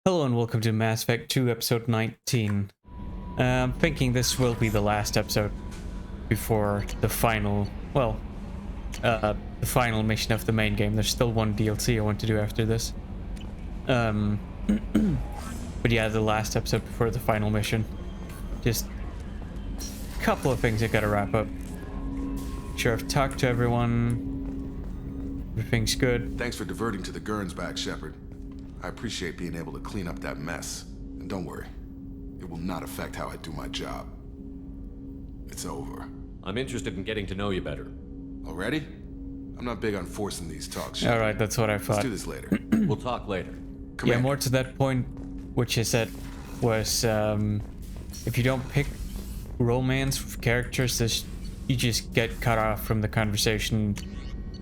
Hello and welcome to Mass Effect 2 episode 19. I'm thinking this will be the last episode before the final, the final mission of the main game. There's still one DLC I want to do after this. But yeah, the last episode before the final mission. Just a couple of things I gotta wrap up. Sure, I've talked to everyone. Everything's good. Thanks for diverting to the Gurns back, Shepard. I appreciate being able to clean up that mess. And don't worry, it will not affect how I do my job. It's over. I'm interested in getting to know you better. Already? I'm not big on forcing these talks, Shepard. Alright, that's what I thought. Let's do this later. We'll talk later. Commander. Yeah, more to that point, which I said was, if you don't pick romance with characters, you just get cut off from the conversation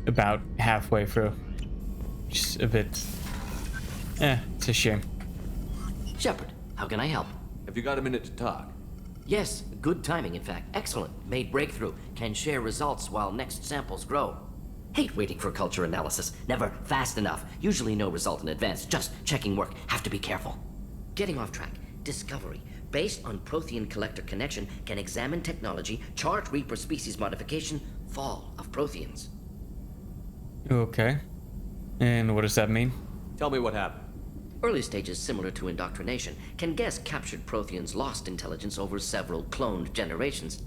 about halfway through. Which is a bit... it's a shame. Shepard, how can I help? Have you got a minute to talk? Yes, good timing, in fact. Excellent. Made breakthrough. Can share results while next samples grow. Hate waiting for culture analysis. Never fast enough. Usually no result in advance. Just checking work. Have to be careful. Getting off track. Discovery. Based on Prothean collector connection, can examine technology, chart Reaper species modification, fall of Protheans. Okay. And what does that mean? Tell me what happened. Early stages similar to indoctrination. Can guess captured Protheans lost intelligence over several cloned generations.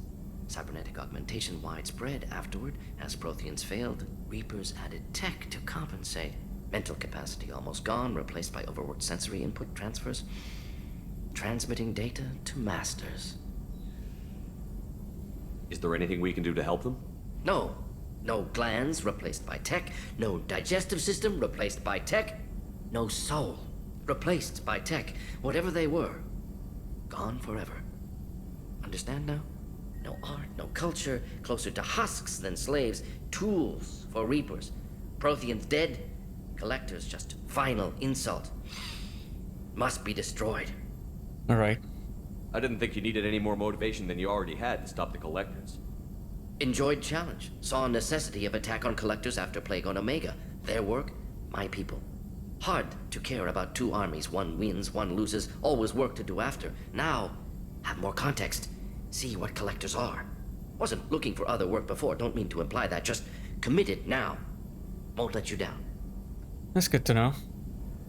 Cybernetic augmentation widespread afterward. As Protheans failed, Reapers added tech to compensate. Mental capacity almost gone, replaced by overworked sensory input transfers. Transmitting data to masters. Is there anything we can do to help them? No. No glands replaced by tech. No digestive system replaced by tech. No soul replaced by tech. Whatever they were, gone forever. Understand now? No art, no culture, closer to husks than slaves. Tools for Reapers. Protheans dead. Collectors just final insult. Must be destroyed. Alright. I didn't think you needed any more motivation than you already had to stop the collectors. Enjoyed challenge. Saw necessity of attack on collectors after Plague on Omega. Their work, my people. Hard to care about two armies. One wins, one loses. Always work to do after. Now, have more context. See what collectors are. Wasn't looking for other work before. Don't mean to imply that. Just committed now. Won't let you down. That's good to know.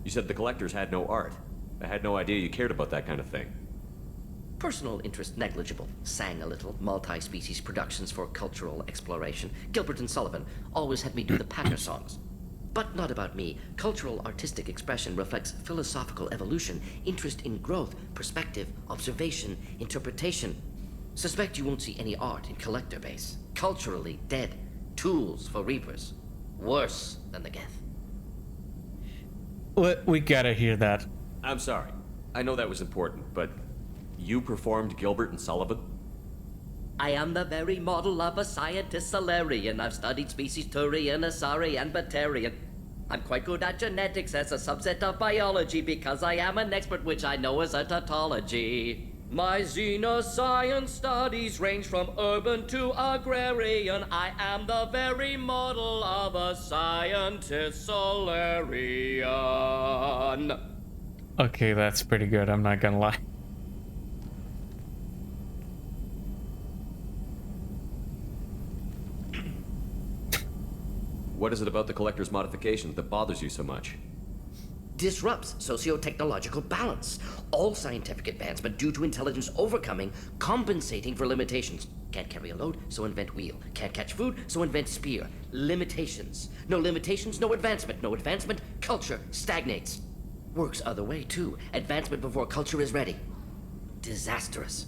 You said the collectors had no art. I had no idea you cared about that kind of thing. Personal interest negligible. Sang a little. Multi-species productions for cultural exploration. Gilbert and Sullivan always had me do the Packer songs. But not about me. Cultural artistic expression reflects philosophical evolution, interest in growth, perspective, observation, interpretation. Suspect you won't see any art in collector base. Culturally dead. Tools for Reapers. Worse than the Geth. We gotta hear that. I'm sorry. I know that was important, but you performed Gilbert and Sullivan? I am the very model of a scientist Solarian. I've studied species Turian, Asari, and Batarian. I'm quite good at genetics as a subset of biology because I am an expert, which I know is a tautology. My xenoscience studies range from urban to agrarian. I am the very model of a scientist Solarian. Okay, that's pretty good, I'm not gonna lie. What is it about the collector's modification that bothers you so much? Disrupts socio-technological balance. All scientific advancement due to intelligence overcoming, compensating for limitations. Can't carry a load, so invent wheel. Can't catch food, so invent spear. Limitations. No limitations, no advancement. No advancement, culture stagnates. Works other way, too. Advancement before culture is ready. Disastrous.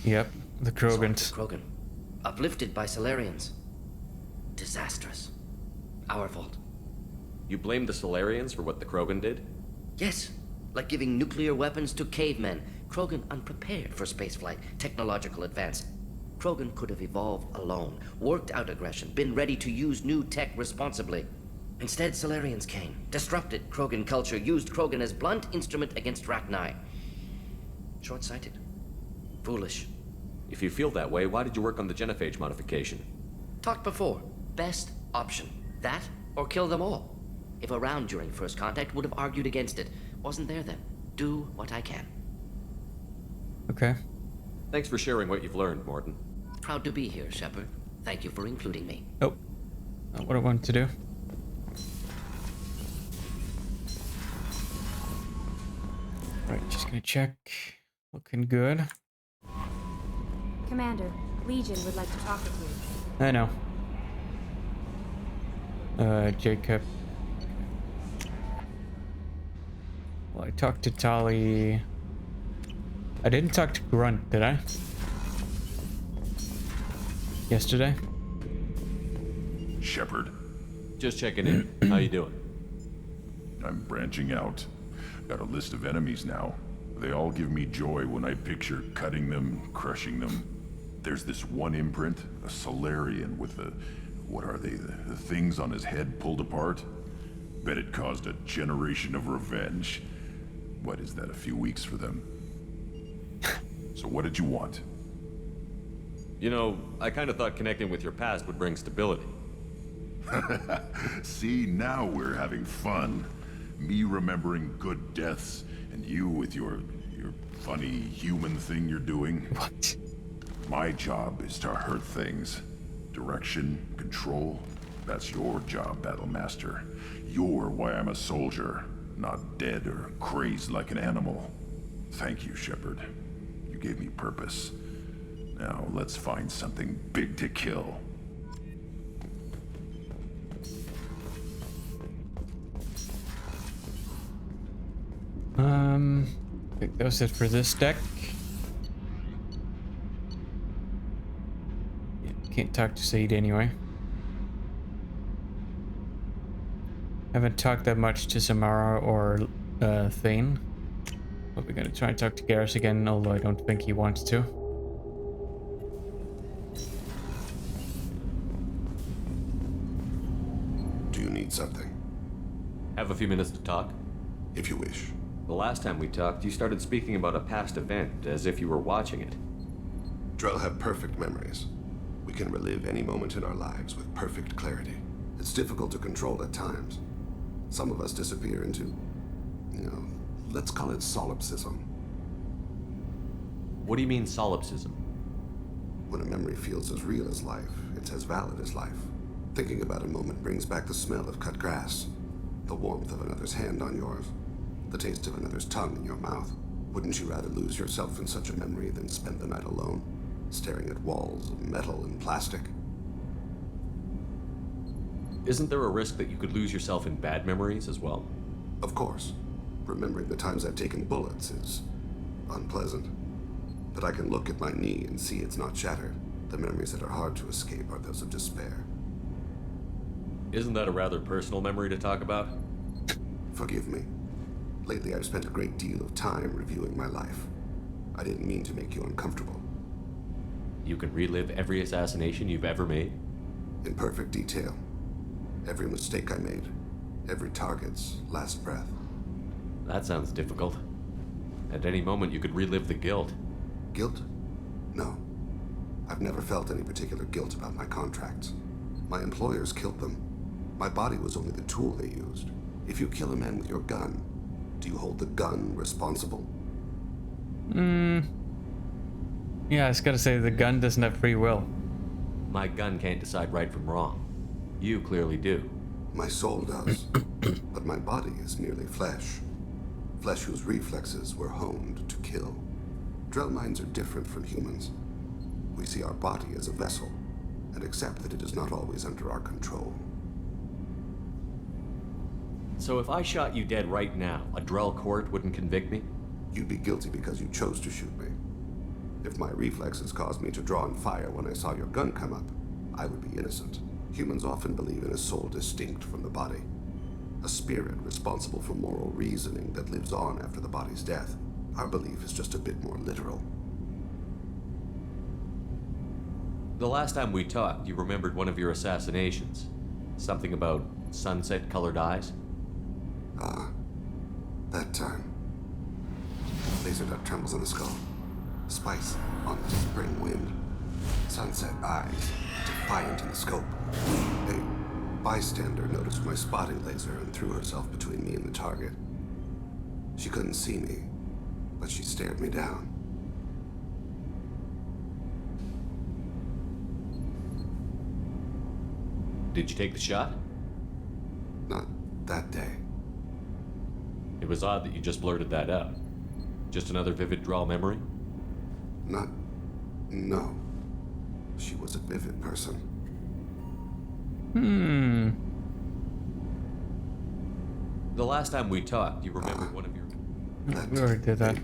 Yep, the Krogans. Krogan. Uplifted by Solarians. Disastrous. Our fault. You blame the Solarians for what the Krogan did? Yes, like giving nuclear weapons to cavemen. Krogan unprepared for spaceflight, technological advance. Krogan could have evolved alone, worked out aggression, been ready to use new tech responsibly. Instead, Solarians came, disrupted Krogan culture, used Krogan as blunt instrument against Rachni. Short-sighted. Foolish. If you feel that way, why did you work on the genophage modification? Talked before. Best option. That or kill them all. If around during first contact, would have argued against it. Wasn't there then. do what I can. Okay. Thanks for sharing what you've learned, Morton. Proud to be here, Shepard. Thank you for including me. Oh, not what I wanted to do. Right, just gonna check. Looking good. Commander, Legion would like to talk with you. I know. Jacob. Well, I talked to Tali. I didn't talk to Grunt, did I? Yesterday? Shepard, Just checking in. How you doing? I'm branching out. Got a list of enemies now. They all give me joy when I picture cutting them, crushing them. There's this one imprint, a Solarian with the... what are they? The things on his head pulled apart? Bet it caused a generation of revenge. What is that, a few weeks for them? So what did you want? You know, I kind of thought connecting with your past would bring stability. See, now we're having fun. Me remembering good deaths, and you with your funny human thing you're doing. What? My job is to hurt things. Direction, control, that's your job, Battlemaster. You're why I'm a soldier, not dead or crazed like an animal. Thank you, Shepard. You gave me purpose. Now let's find something big to kill. I think that was it for this deck. Yeah, can't talk to Said anyway. Haven't talked that much to Samara or Thane. But we're gonna try and talk to Garrus again, although I don't think he wants to. Do you need something? Have a few minutes to talk? If you wish. The last time we talked, you started speaking about a past event, as if you were watching it. Drell have perfect memories. We can relive any moment in our lives with perfect clarity. It's difficult to control at times. Some of us disappear into, let's call it solipsism. What do you mean, solipsism? When a memory feels as real as life, it's as valid as life. Thinking about a moment brings back the smell of cut grass, the warmth of another's hand on yours, the taste of another's tongue in your mouth. Wouldn't you rather lose yourself in such a memory than spend the night alone, staring at walls of metal and plastic? Isn't there a risk that you could lose yourself in bad memories as well? Of course. Remembering the times I've taken bullets is unpleasant. But I can look at my knee and see it's not shattered. The memories that are hard to escape are those of despair. Isn't that a rather personal memory to talk about? Forgive me. Lately I've spent a great deal of time reviewing my life. I didn't mean to make you uncomfortable. You can relive every assassination you've ever made? In perfect detail. Every mistake I made. Every target's last breath. That sounds difficult. At any moment, you could relive the guilt. Guilt? No. I've never felt any particular guilt about my contracts. My employers killed them. My body was only the tool they used. If you kill a man with your gun, do you hold the gun responsible? Yeah, I was gotta say, the gun doesn't have free will. My gun can't decide right from wrong. You clearly do. My soul does, but my body is merely flesh. Flesh whose reflexes were honed to kill. Drell minds are different from humans. We see our body as a vessel, and accept that it is not always under our control. So if I shot you dead right now, a Drell court wouldn't convict me? You'd be guilty because you chose to shoot me. If my reflexes caused me to draw and fire when I saw your gun come up, I would be innocent. Humans often believe in a soul distinct from the body. A spirit responsible for moral reasoning that lives on after the body's death. Our belief is just a bit more literal. The last time we talked, you remembered one of your assassinations. Something about sunset-colored eyes? Ah, that time. Laser dot trembles on the skull. Spice on the spring wind. Sunset eyes, defiant in the scope. A bystander noticed my spotting laser and threw herself between me and the target. She couldn't see me, but she stared me down. Did you take the shot? Not that day. It was odd that you just blurted that out. Just another vivid draw memory? No. She was a vivid person. The last time we talked, you remembered one of your... We already did that.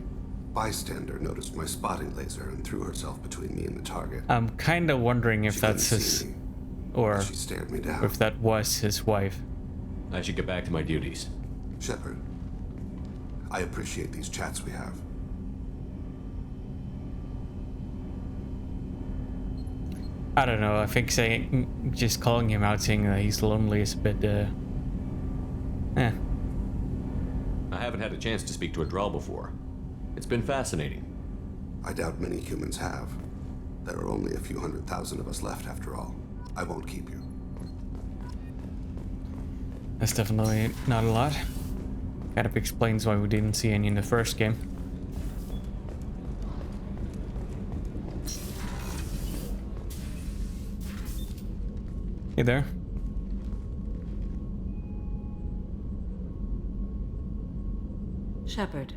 Bystander noticed my spotting laser and threw herself between me and the target. I'm kind of wondering if She that's couldn't his, see me, or but she stared me down. if that was his wife. I should get back to my duties. Shepard, I appreciate these chats we have. I don't know. I think just calling him out, saying that he's lonely is a bit. I haven't had a chance to speak to a Drell before. It's been fascinating. I doubt many humans have. There are only a few 100,000 of us left after all. I won't keep you. That's definitely not a lot. Kind of explains why we didn't see any in the first game. Hey there. Shepard,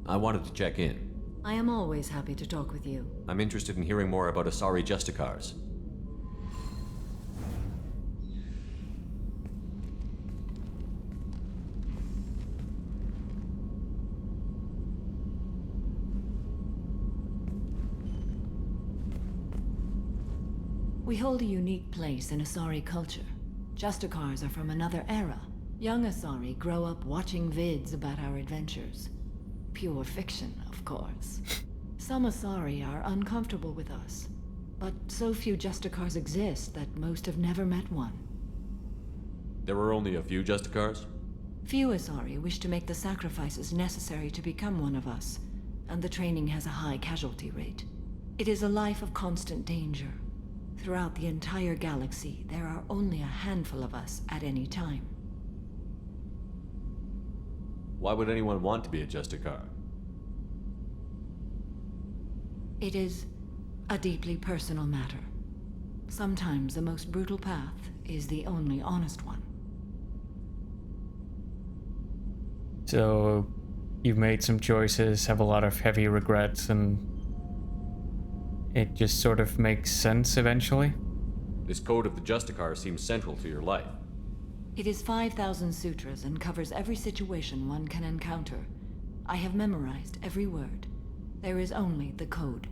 I wanted to check in. I am always happy to talk with you. I'm interested in hearing more about Asari Justicars. We hold a unique place in Asari culture. Justicars are from another era. Young Asari grow up watching vids about our adventures. Pure fiction, of course. Some Asari are uncomfortable with us, but so few Justicars exist that most have never met one. There were only a few Justicars? Few Asari wish to make the sacrifices necessary to become one of us, and the training has a high casualty rate. It is a life of constant danger. Throughout the entire galaxy, there are only a handful of us at any time. Why would anyone want to be a Justicar? It is a deeply personal matter. Sometimes the most brutal path is the only honest one. So, you've made some choices, have a lot of heavy regrets, and it just sort of makes sense eventually? This code of the Justicar seems central to your life. It is 5,000 sutras and covers every situation one can encounter. I have memorized every word. There is only the code.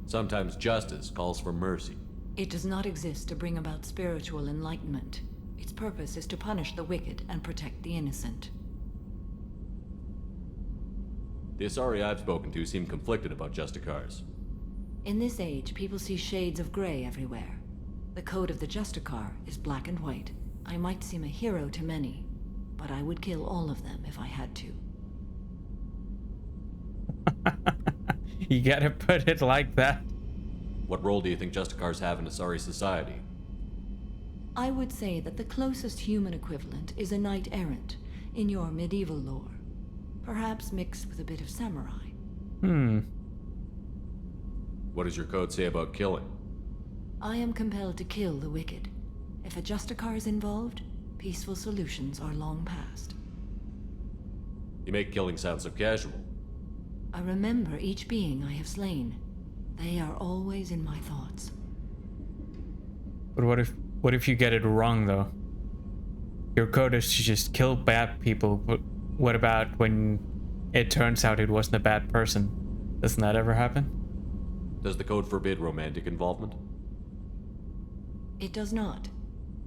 Sometimes justice calls for mercy. It does not exist to bring about spiritual enlightenment. Its purpose is to punish the wicked and protect the innocent. The Asari I've spoken to seem conflicted about Justicars. In this age, people see shades of gray everywhere. The code of the Justicar is black and white. I might seem a hero to many, but I would kill all of them if I had to. You gotta put it like that. What role do you think Justicars have in Asari society? I would say that the closest human equivalent is a knight-errant in your medieval lore. Perhaps mixed with a bit of samurai. What does your code say about killing? I am compelled to kill the wicked. If a Justicar is involved, peaceful solutions are long past. You make killing sound so casual. I remember each being I have slain. They are always in my thoughts. But what if you get it wrong though? Your code is to just kill bad people, but what about when it turns out it wasn't a bad person? Doesn't that ever happen? Does the code forbid romantic involvement? It does not.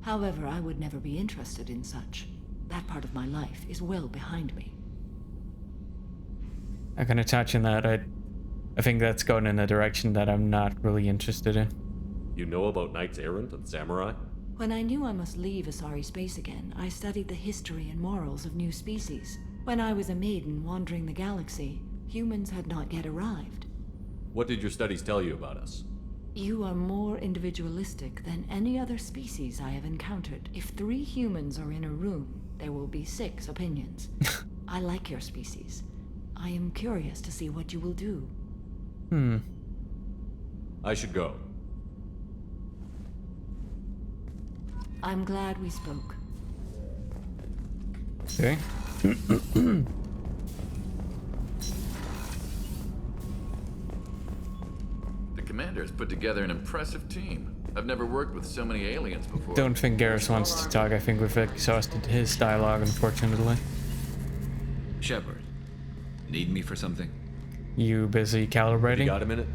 However, I would never be interested in such. That part of my life is well behind me. I'm gonna touch on that. I think that's going in a direction that I'm not really interested in. You know about knights errant and samurai? When I knew I must leave Asari space again, I studied the history and morals of new species. When I was a maiden wandering the galaxy, humans had not yet arrived. What did your studies tell you about us? You are more individualistic than any other species I have encountered. If 3 humans are in a room, there will be 6 opinions. I like your species. I am curious to see what you will do. I should go. I'm glad we spoke. Okay. The commander's put together an impressive team. I've never worked with so many aliens before. Don't think Garrus wants to talk. I think we've exhausted his dialogue, unfortunately. Shepard, need me for something? You busy You calibrating? got a minute?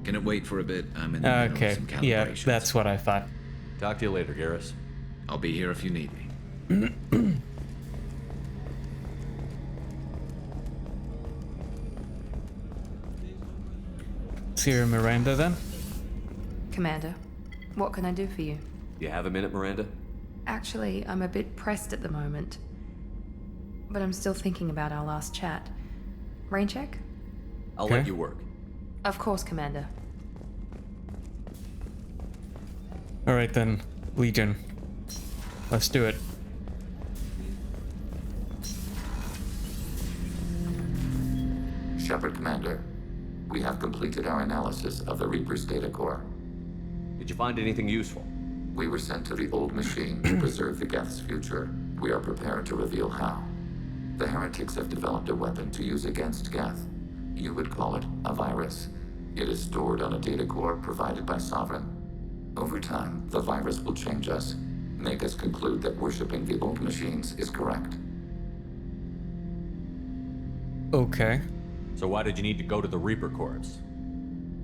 Can it wait for a bit? I'm in the middle Okay, of some yeah, calibrations. that's what I thought. Talk to you later, Garrus. I'll be here if you need me. Sierra Miranda then? Commander, what can I do for you? You have a minute, Miranda? Actually, I'm a bit pressed at the moment. But I'm still thinking about our last chat. Rain check? I'll Okay. let you work. Of course, Commander. Alright then, Legion. Let's do it. Shepard, Commander. We have completed our analysis of the Reaper's data core. Did you find anything useful? We were sent to the old machine to preserve the Geth's future. We are prepared to reveal how. The heretics have developed a weapon to use against Geth. You would call it a virus. It is stored on a data core provided by Sovereign. Over time, the virus will change us, make us conclude that worshipping the old machines is correct. Okay. So why did you need to go to the Reaper Corps?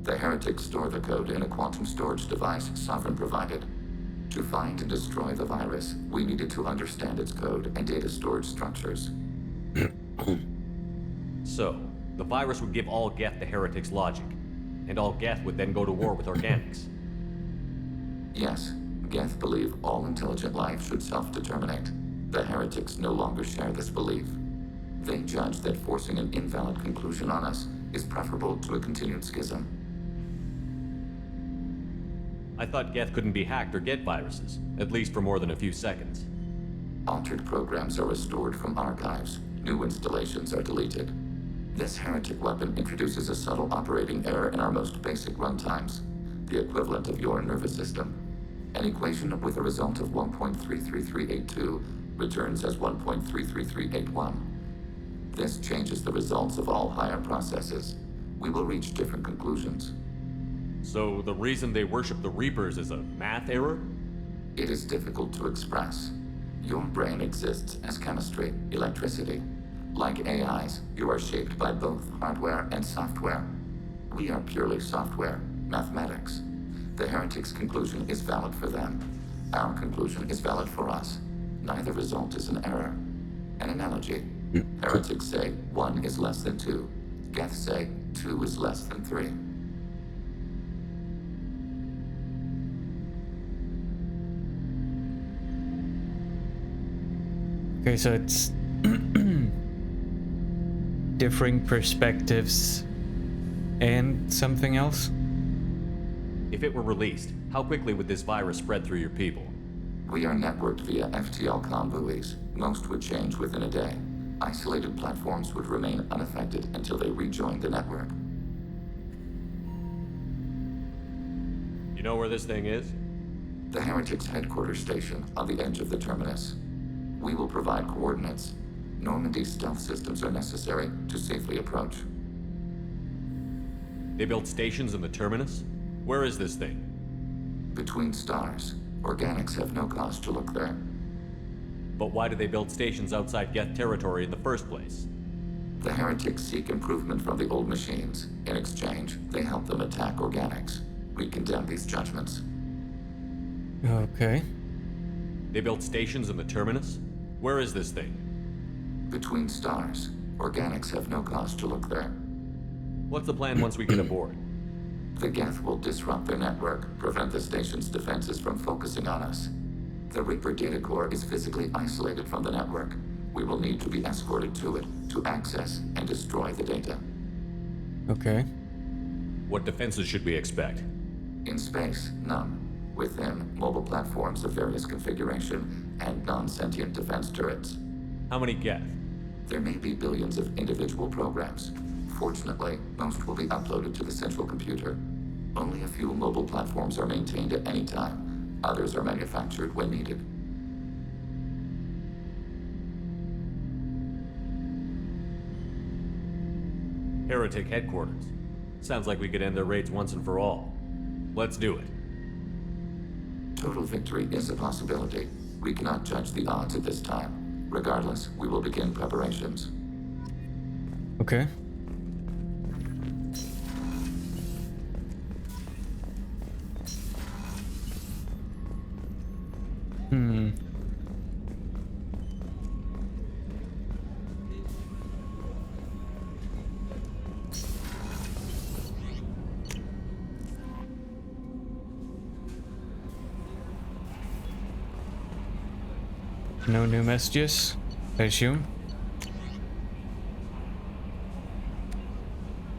The heretics store the code in a quantum storage device Sovereign provided. To find and destroy the virus, we needed to understand its code and data storage structures. So, the virus would give all Geth the heretics' logic, and all Geth would then go to war with organics. Yes, Geth believe all intelligent life should self-determinate. The heretics no longer share this belief. They judge that forcing an invalid conclusion on us is preferable to a continued schism. I thought Geth couldn't be hacked or get viruses, at least for more than a few seconds. Altered programs are restored from archives. New installations are deleted. This heretic weapon introduces a subtle operating error in our most basic runtimes, the equivalent of your nervous system. An equation with a result of 1.33382 returns as 1.33381. This changes the results of all higher processes. We will reach different conclusions. So the reason they worship the Reapers is a math error? It is difficult to express. Your brain exists as chemistry, electricity. Like AIs, you are shaped by both hardware and software. We are purely software, mathematics. The heretics' conclusion is valid for them. Our conclusion is valid for us. Neither result is an error. An analogy. Heretics say 1 is less than 2. Geth say 2 is less than 3. Okay, so it's differing perspectives and something else? If it were released, how quickly would this virus spread through your people? We are networked via FTL buoys. Most would change within a day. Isolated platforms would remain unaffected until they rejoin the network. You know where this thing is? The heretics' headquarters station on the edge of the terminus. We will provide coordinates. Normandy stealth systems are necessary to safely approach. They built stations in the terminus? Where is this thing? Between stars. Organics have no cause to look there. But why did they build stations outside Geth territory in the first place? The heretics seek improvement from the old machines. In exchange, they help them attack organics. We condemn these judgments. Okay. They built stations in the terminus? Where is this thing? Between stars. Organics have no cause to look there. What's the plan once we get aboard? The Geth will disrupt their network, prevent the station's defenses from focusing on us. The Reaper data core is physically isolated from the network. We will need to be escorted to it to access and destroy the data. Okay. What defenses should we expect? In space, none. Within, mobile platforms of various configuration and non-sentient defense turrets. How many Geth? There may be billions of individual programs. Fortunately, most will be uploaded to the central computer. Only a few mobile platforms are maintained at any time. Others are manufactured when needed. Heretic headquarters. Sounds like we could end their raids once and for all. Let's do it. Total victory is a possibility. We cannot judge the odds at this time. Regardless, we will begin preparations. Okay. No new messages, I assume.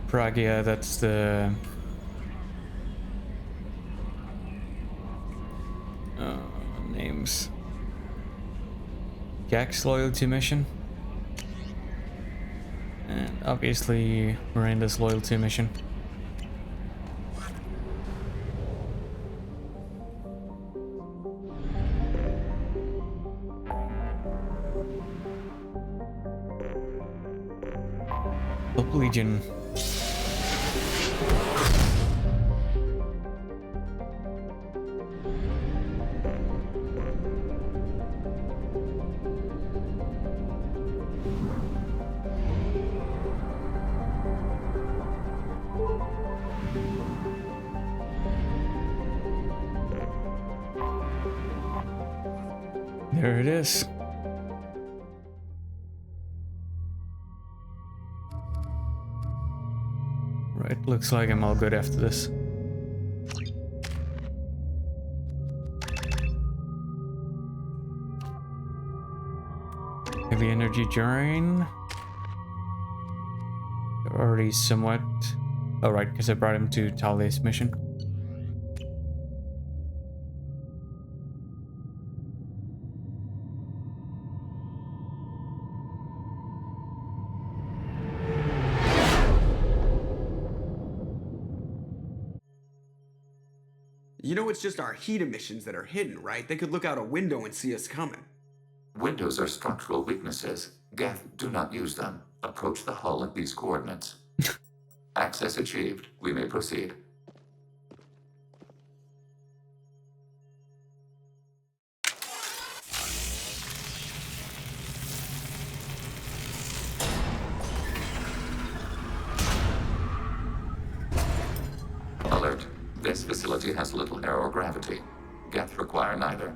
Pragia, that's the... names. Gax loyalty mission. And obviously Miranda's loyalty mission. Legion. There it is. Right, looks like I'm all good after this. Heavy energy drain. Already somewhat... Oh right, because I brought him to Tali's mission. You know it's just our heat emissions that are hidden, right? They could look out a window and see us coming. Windows are structural weaknesses. Geth, do not use them. Approach the hull at these coordinates. Access achieved. We may proceed. Alert. This facility has little aerogravity. Geth require neither.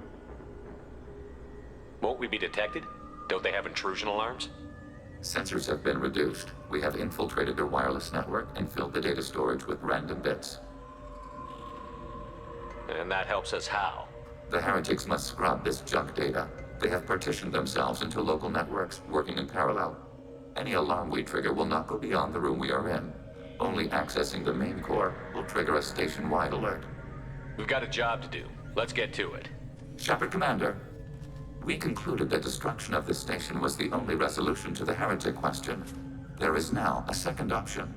Won't we be detected? Don't they have intrusion alarms? Sensors have been reduced. We have infiltrated their wireless network and filled the data storage with random bits. And that helps us how? The heretics must scrub this junk data. They have partitioned themselves into local networks, working in parallel. Any alarm we trigger will not go beyond the room we are in. Only accessing the main core will trigger a station-wide alert. We've got a job to do. Let's get to it. Shepard Commander, we concluded that destruction of this station was the only resolution to the heretic question. There is now a second option.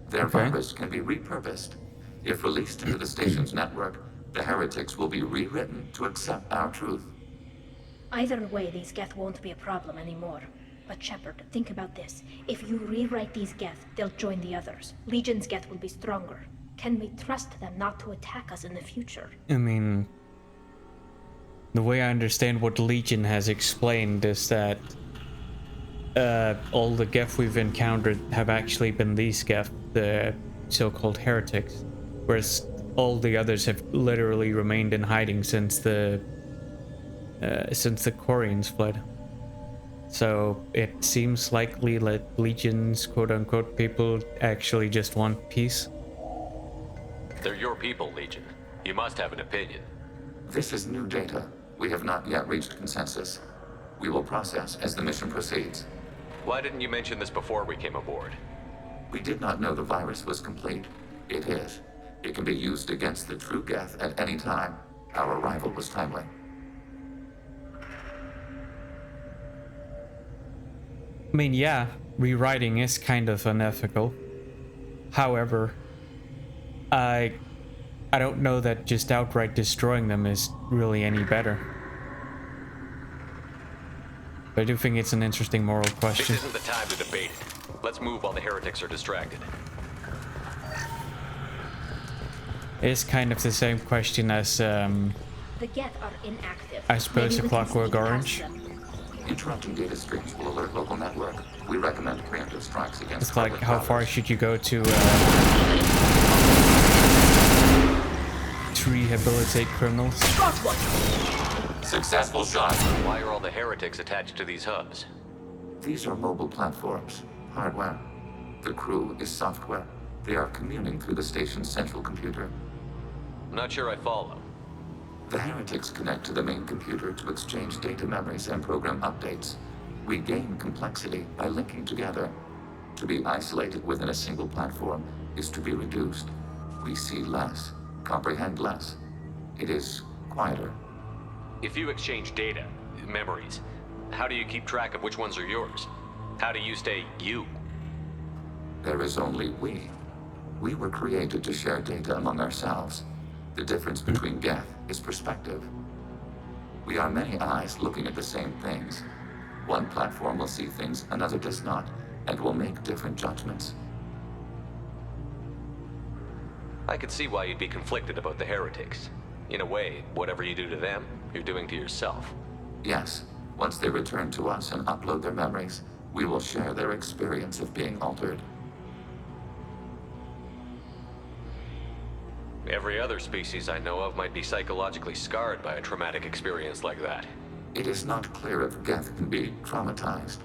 Their virus can be repurposed. If released into the station's network, the heretics will be rewritten to accept our truth. Either way, these Geth won't be a problem anymore. But Shepard, think about this. If you rewrite these Geth, they'll join the others. Legion's Geth will be stronger. Can we trust them not to attack us in the future? I mean, the way I understand what Legion has explained is that all the Geth we've encountered have actually been these Geth, the so-called heretics, whereas all the others have literally remained in hiding since the Quarians fled. So it seems likely that Legion's quote-unquote people actually just want peace. They're your people, Legion. You must have an opinion. This is new data. We have not yet reached consensus. We will process as the mission proceeds. Why didn't you mention this before we came aboard? We did not know the virus was complete. It is. It can be used against the true Geth at any time. Our arrival was timely. I mean, yeah, rewriting is kind of unethical. However, I don't know that just outright destroying them is really any better. But I do think it's an interesting moral question. This isn't the time to debate it. Let's move while the heretics are distracted. It's kind of the same question as, The Geth are inactive. I suppose, Maybe a we can Clockwork sneak past Orange. them. Interrupting data streams will alert local network. We recommend preemptive strikes against It's like, public how routers. far should you go to rehabilitate criminals? Successful shot. Why are all the heretics attached to these hubs? These are mobile platforms, hardware. The crew is software. They are communing through the station's central computer. I'm not sure I follow. The heretics connect to the main computer to exchange data memories and program updates. We gain complexity by linking together. To be isolated within a single platform is to be reduced. We see less, comprehend less. It is quieter. If you exchange data, memories, how do you keep track of which ones are yours? How do you stay you? There is only we. We were created to share data among ourselves. The difference between Geth is perspective. We are many eyes looking at the same things. One platform will see things another does not, and will make different judgments. I could see why you'd be conflicted about the heretics. In a way, whatever you do to them, you're doing to yourself. Yes, once they return to us and upload their memories, we will share their experience of being altered. Every other species I know of might be psychologically scarred by a traumatic experience like that. It is not clear if Geth can be traumatized.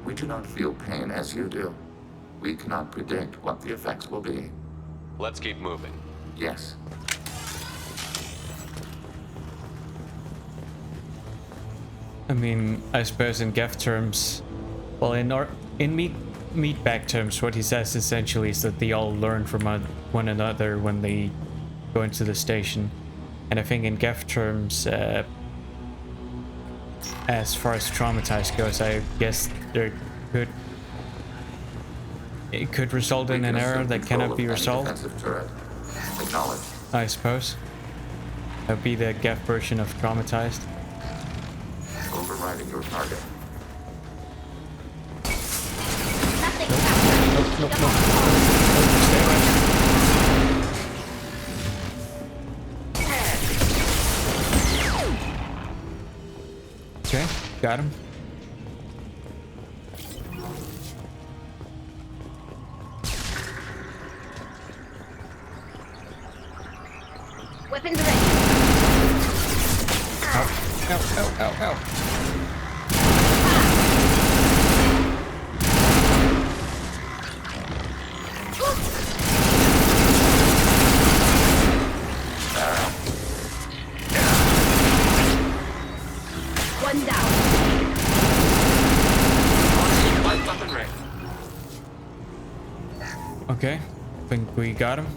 We do not feel pain as you do. We cannot predict what the effects will be. Let's keep moving. Yes. I mean, I suppose in Geth terms, well, in meatbag terms, what he says essentially is that they all learn from one another when they go into the station. And I think in Geth terms, as far as traumatized goes, I guess it could result in an error that cannot be resolved. I suppose. That would be the Geth version of traumatized. Overriding your target. Nope. Okay, got him. Weapons ready. Ow. One down. Okay, think we got him.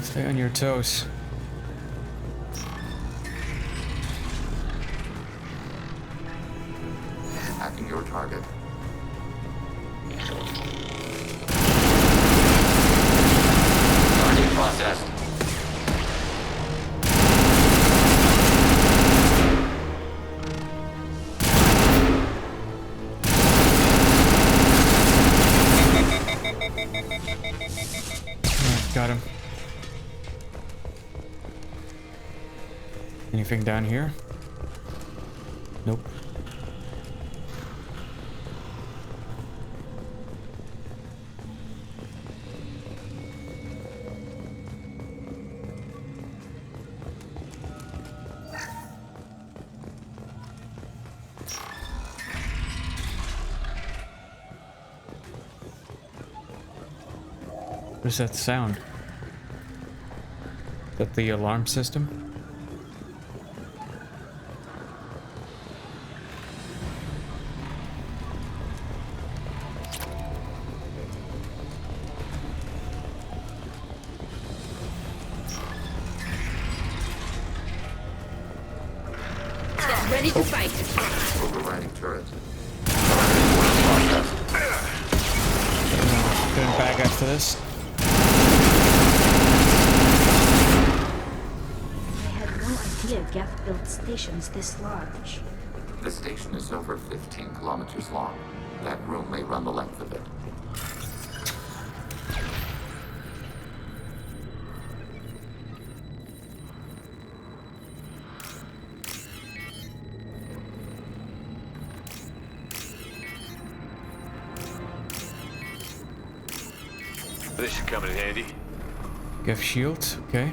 Stay on your toes. Hacking your target. Target processed. Got him. Anything down here? Nope. What is that sound? Is that the alarm system? Ready to fight. Overriding turret. Going back after this. I had no idea Geth built stations this large. The station is over 15 kilometers long. That room may run the length of it. This should come in handy. Give shield, okay.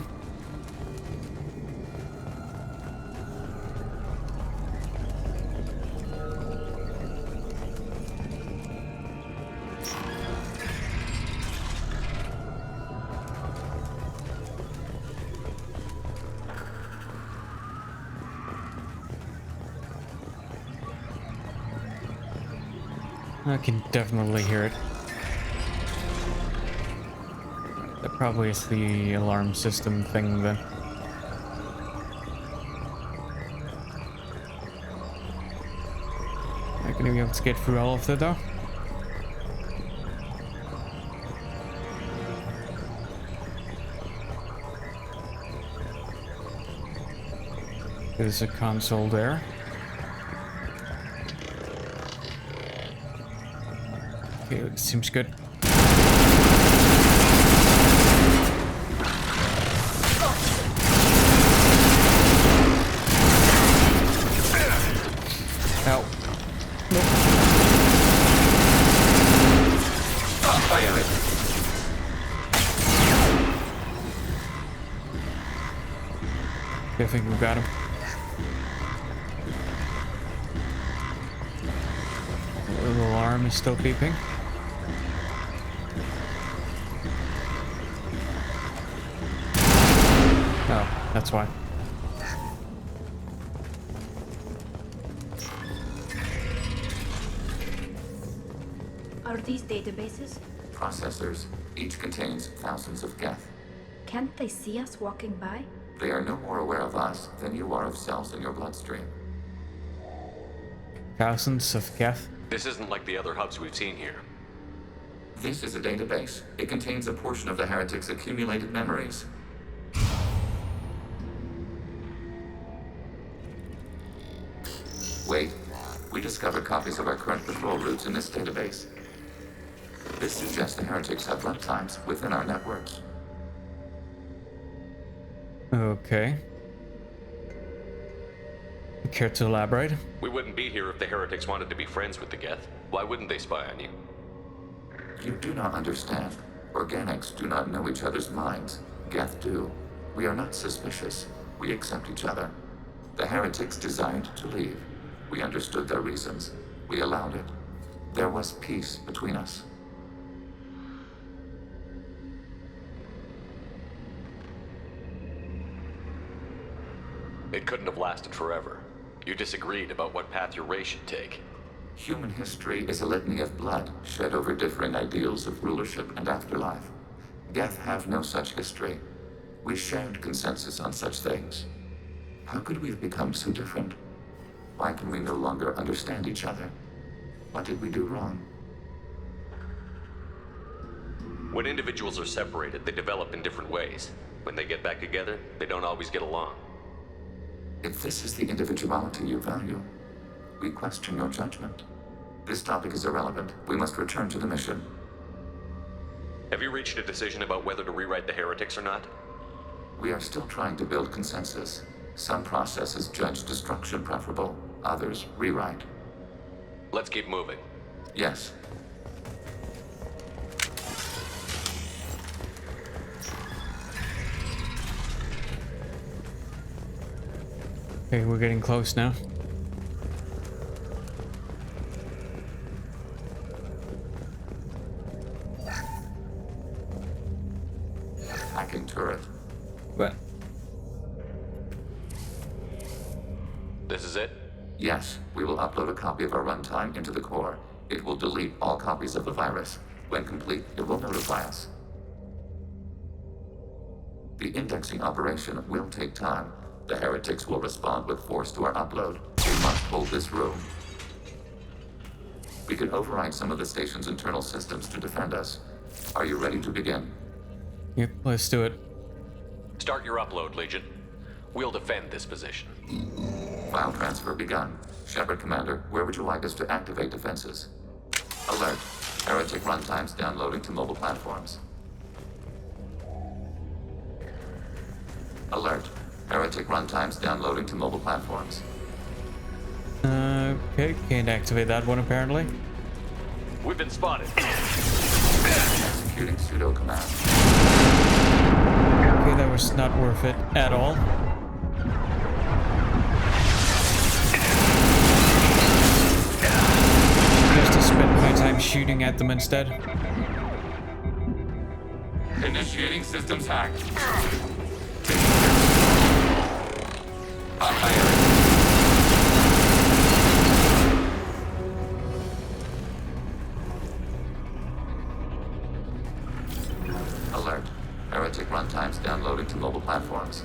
I can definitely hear it. That probably is the alarm system thing then. Not gonna be able to get through all of that though. There's a console there. Okay, it seems good. Ow. Nope. I think we got him. The alarm is still beeping. Oh, that's why. Are these databases? Processors. Each contains thousands of Geth. Can't they see us walking by? They are no more aware of us than you are of cells in your bloodstream. Thousands of Geth. This isn't like the other hubs we've seen here. This is a database. It contains a portion of the heretics' accumulated memories. Wait. We discovered copies of our current patrol routes in this database. This suggests the heretics have runtimes within our networks. Okay. Care to elaborate? We wouldn't be here if the heretics wanted to be friends with the Geth. Why wouldn't they spy on you? You do not understand. Organics do not know each other's minds. Geth do. We are not suspicious. We accept each other. The heretics desired to leave. We understood their reasons. We allowed it. There was peace between us. It couldn't have lasted forever. You disagreed about what path your race should take. Human history is a litany of blood shed over differing ideals of rulership and afterlife. Geth have no such history. We shared consensus on such things. How could we have become so different? Why can we no longer understand each other? What did we do wrong? When individuals are separated, they develop in different ways. When they get back together, they don't always get along. If this is the individuality you value, we question your judgment. This topic is irrelevant. We must return to the mission. Have you reached a decision about whether to rewrite the heretics or not? We are still trying to build consensus. Some processes judge destruction preferable, others rewrite. Let's keep moving. Yes. Okay, we're getting close now. turret. What? This is it? Yes, we will upload a copy of our runtime into the core. It will delete all copies of the virus. When complete, it will notify us. The indexing operation will take time. The heretics will respond with force to our upload. We must hold this room. We can override some of the station's internal systems to defend us. Are you ready to begin? Yep, let's do it. Start your upload, Legion. We'll defend this position. File transfer begun. Shepard Commander, where would you like us to activate defenses? Alert. Heretic runtimes downloading to mobile platforms. Alert. Heretic runtimes downloading to mobile platforms. Okay, can't activate that one apparently. We've been spotted. Executing pseudo command. Okay, that was not worth it at all. Just to spend my time shooting at them instead. Initiating systems hack. Alert. Heretic runtimes downloading to mobile platforms.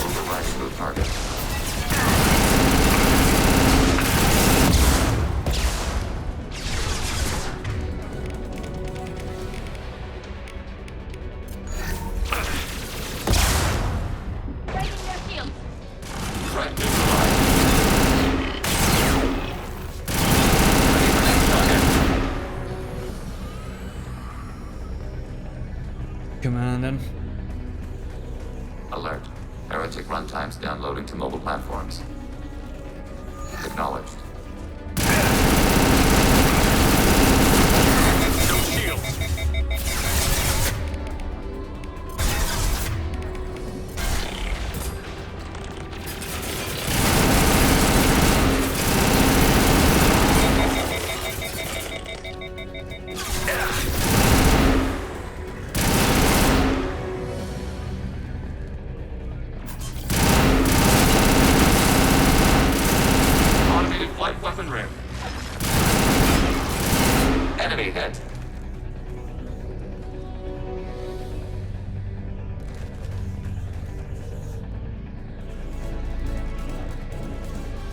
Overriding move target. Come on then. Alert. Heretic runtimes downloading to mobile platforms. Acknowledged. No shield. Automated flight weapon ring. Enemy hit.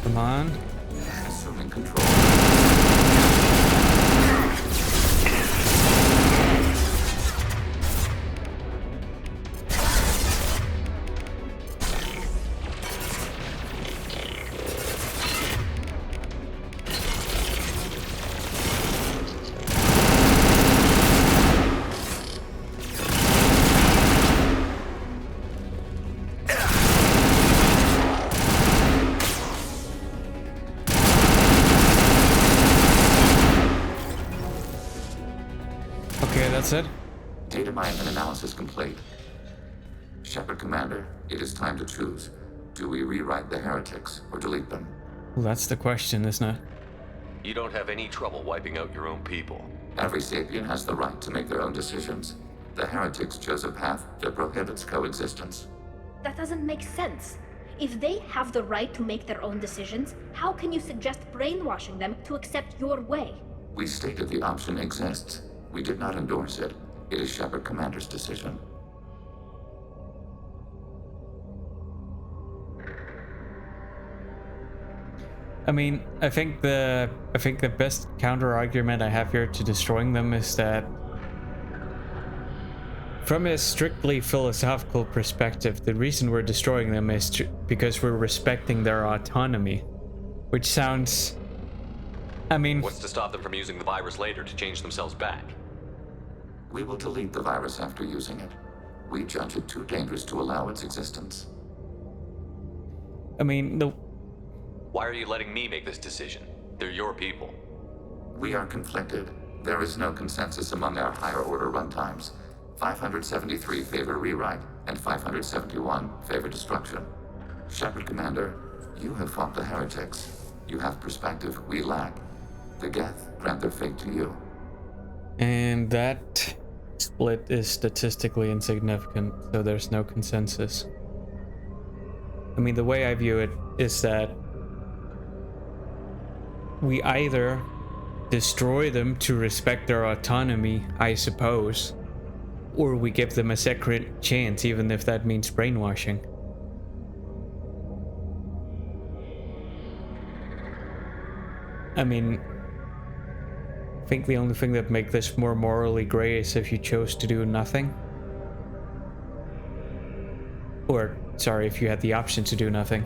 Come on. Assuming control. Okay, that's it. Data mining and analysis complete. Shepard Commander, it is time to choose. Do we rewrite the heretics or delete them? Well, that's the question, isn't it? You don't have any trouble wiping out your own people. Every sapient has the right to make their own decisions. The heretics chose a path that prohibits coexistence. That doesn't make sense. If they have the right to make their own decisions, how can you suggest brainwashing them to accept your way? We stated the option exists. We did not endorse it. It is Shepard Commander's decision. I mean, I think the best counter argument I have here to destroying them is that from a strictly philosophical perspective, the reason we're destroying them is because we're respecting their autonomy, which sounds, I mean, What's to stop them from using the virus later to change themselves back? We will delete the virus after using it. We judge it too dangerous to allow its existence. I mean, the Why are you letting me make this decision? They're your people. We are conflicted. There is no consensus among our higher order runtimes. 573 favor rewrite, and 571 favor destruction. Shepard Commander, you have fought the heretics. You have perspective we lack. The Geth grant their fate to you. And that split is statistically insignificant, so there's no consensus. I mean, the way I view it is that we either destroy them to respect their autonomy, I suppose, or we give them a second chance, even if that means brainwashing. I mean, I think the only thing that makes this more morally gray is if you chose to do nothing. Or, sorry, if you had the option to do nothing.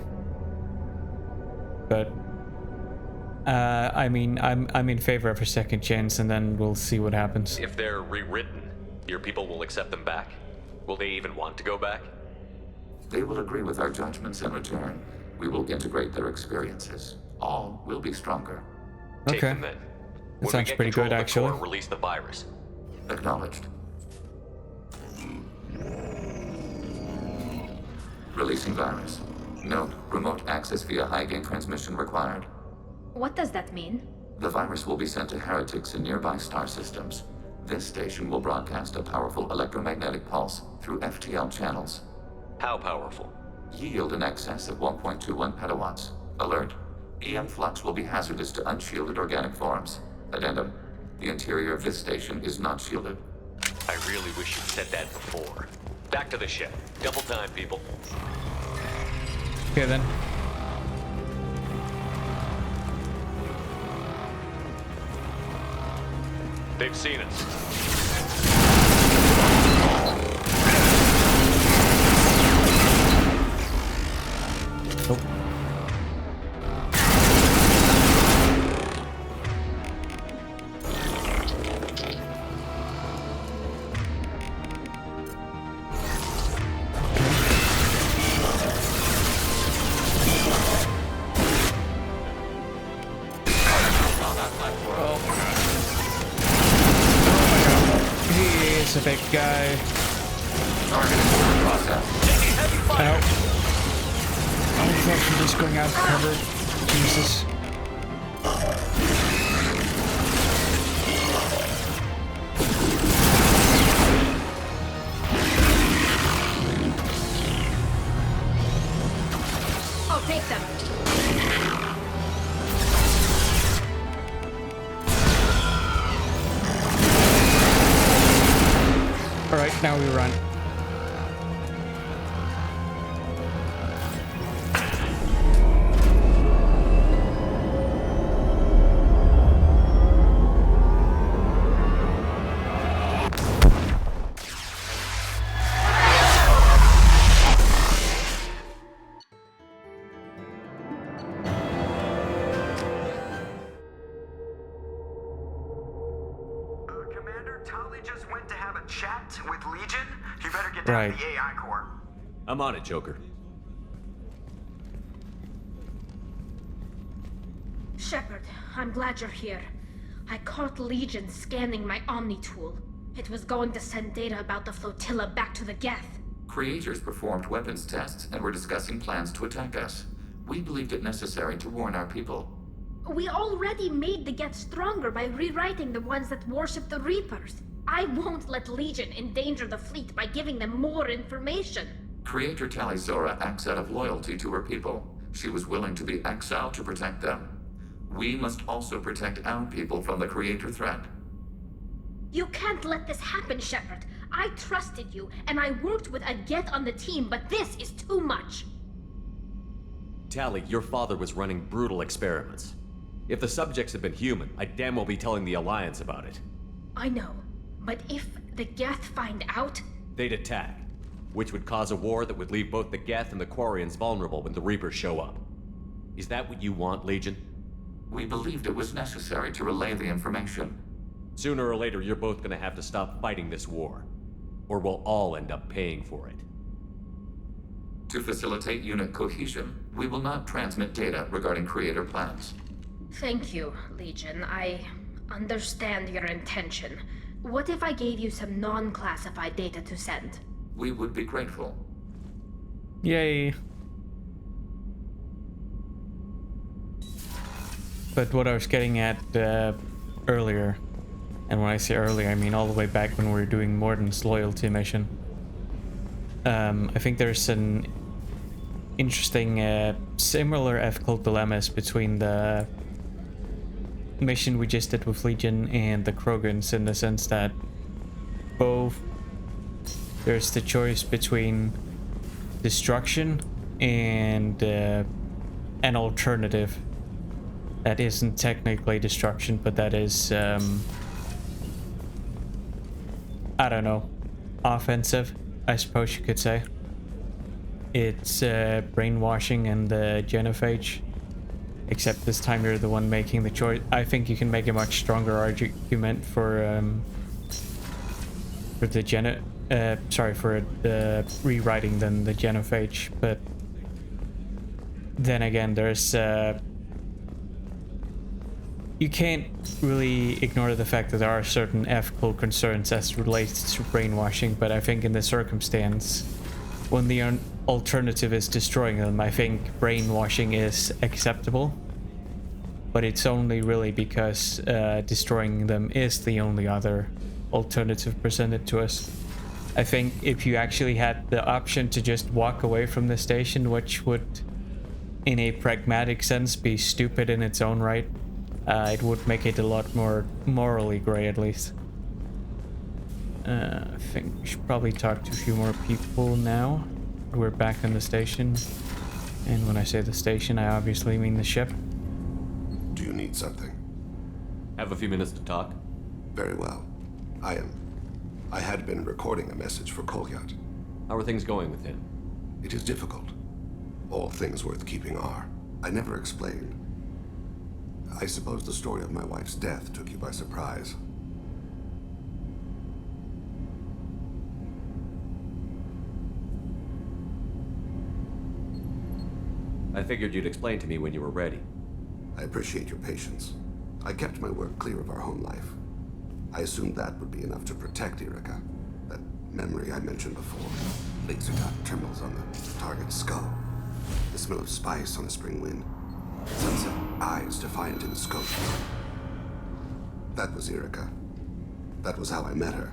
But, I mean, I'm in favor of a second chance, and then we'll see what happens. If they're rewritten, your people will accept them back? Will they even want to go back? They will agree with our judgments in return. We will integrate their experiences. All will be stronger. Okay. Take them then. That sounds pretty good, actually. Release the virus. Acknowledged. Releasing virus. Note, remote access via high-gain transmission required. What does that mean? The virus will be sent to heretics in nearby star systems. This station will broadcast a powerful electromagnetic pulse through FTL channels. How powerful? Yield in excess of 1.21 petawatts. Alert. EM flux will be hazardous to unshielded organic forms. Addendum. The interior of this station is not shielded. I really wish you'd said that before. Back to the ship. Double time, people. Okay, then. They've seen us. Nope. A big guy. Ow. Oh, fuck, I'm just going out of cover. Jesus. I'll take them. Alright, now we run. Right. The AI core. I'm on it, Joker. Shepard, I'm glad you're here. I caught Legion scanning my Omni tool. It was going to send data about the flotilla back to the Geth. Creators performed weapons tests and were discussing plans to attack us. We believed it necessary to warn our people. We already made the Geth stronger by rewriting the ones that worship the Reapers. I won't let Legion endanger the fleet by giving them more information. Creator Talizora acts out of loyalty to her people. She was willing to be exiled to protect them. We must also protect our people from the Creator threat. You can't let this happen, Shepard. I trusted you, and I worked with a Geth on the team, but this is too much. Tali, your father was running brutal experiments. If the subjects had been human, I'd damn well be telling the Alliance about it. I know. But if the Geth find out... They'd attack, which would cause a war that would leave both the Geth and the Quarians vulnerable when the Reapers show up. Is that what you want, Legion? We believed it was necessary to relay the information. Sooner or later, you're both gonna have to stop fighting this war. Or we'll all end up paying for it. To facilitate unit cohesion, we will not transmit data regarding Creator plans. Thank you, Legion. I understand your intention. What if I gave you some non-classified data to send? We would be grateful. Yay. but what I was getting at earlier, and when I say earlier, I mean all the way back when we were doing Morden's loyalty mission. I think there's an interesting similar ethical dilemmas between the mission we just did with Legion and the Krogans, in the sense that both there's the choice between destruction and an alternative that isn't technically destruction, but that is I don't know, offensive, I suppose you could say. It's brainwashing and the genophage, except this time you're the one making the choice. I think you can make a much stronger argument for the rewriting than the genophage, but then again, there's you can't really ignore the fact that there are certain ethical concerns as relates to brainwashing, but I think in this circumstance, when the alternative is destroying them, I think brainwashing is acceptable. But it's only really because destroying them is the only other alternative presented to us. I think if you actually had the option to just walk away from the station, which would, in a pragmatic sense, be stupid in its own right, it would make it a lot more morally gray, at least. I think we should probably talk to a few more people now. We're back in the station. And when I say the station, I obviously mean the ship. Do you need something? Have a few minutes to talk? Very well. I had been recording a message for Kolyat. How are things going with him? It is difficult. All things worth keeping are. I never explained. I suppose the story of my wife's death took you by surprise. I figured you'd explain to me when you were ready. I appreciate your patience. I kept my work clear of our home life. I assumed that would be enough to protect Erica. That memory I mentioned before. Laser dot trembles on the target's skull. The smell of spice on the spring wind. Sunset eyes defiant in the scope. That was Erica. That was how I met her.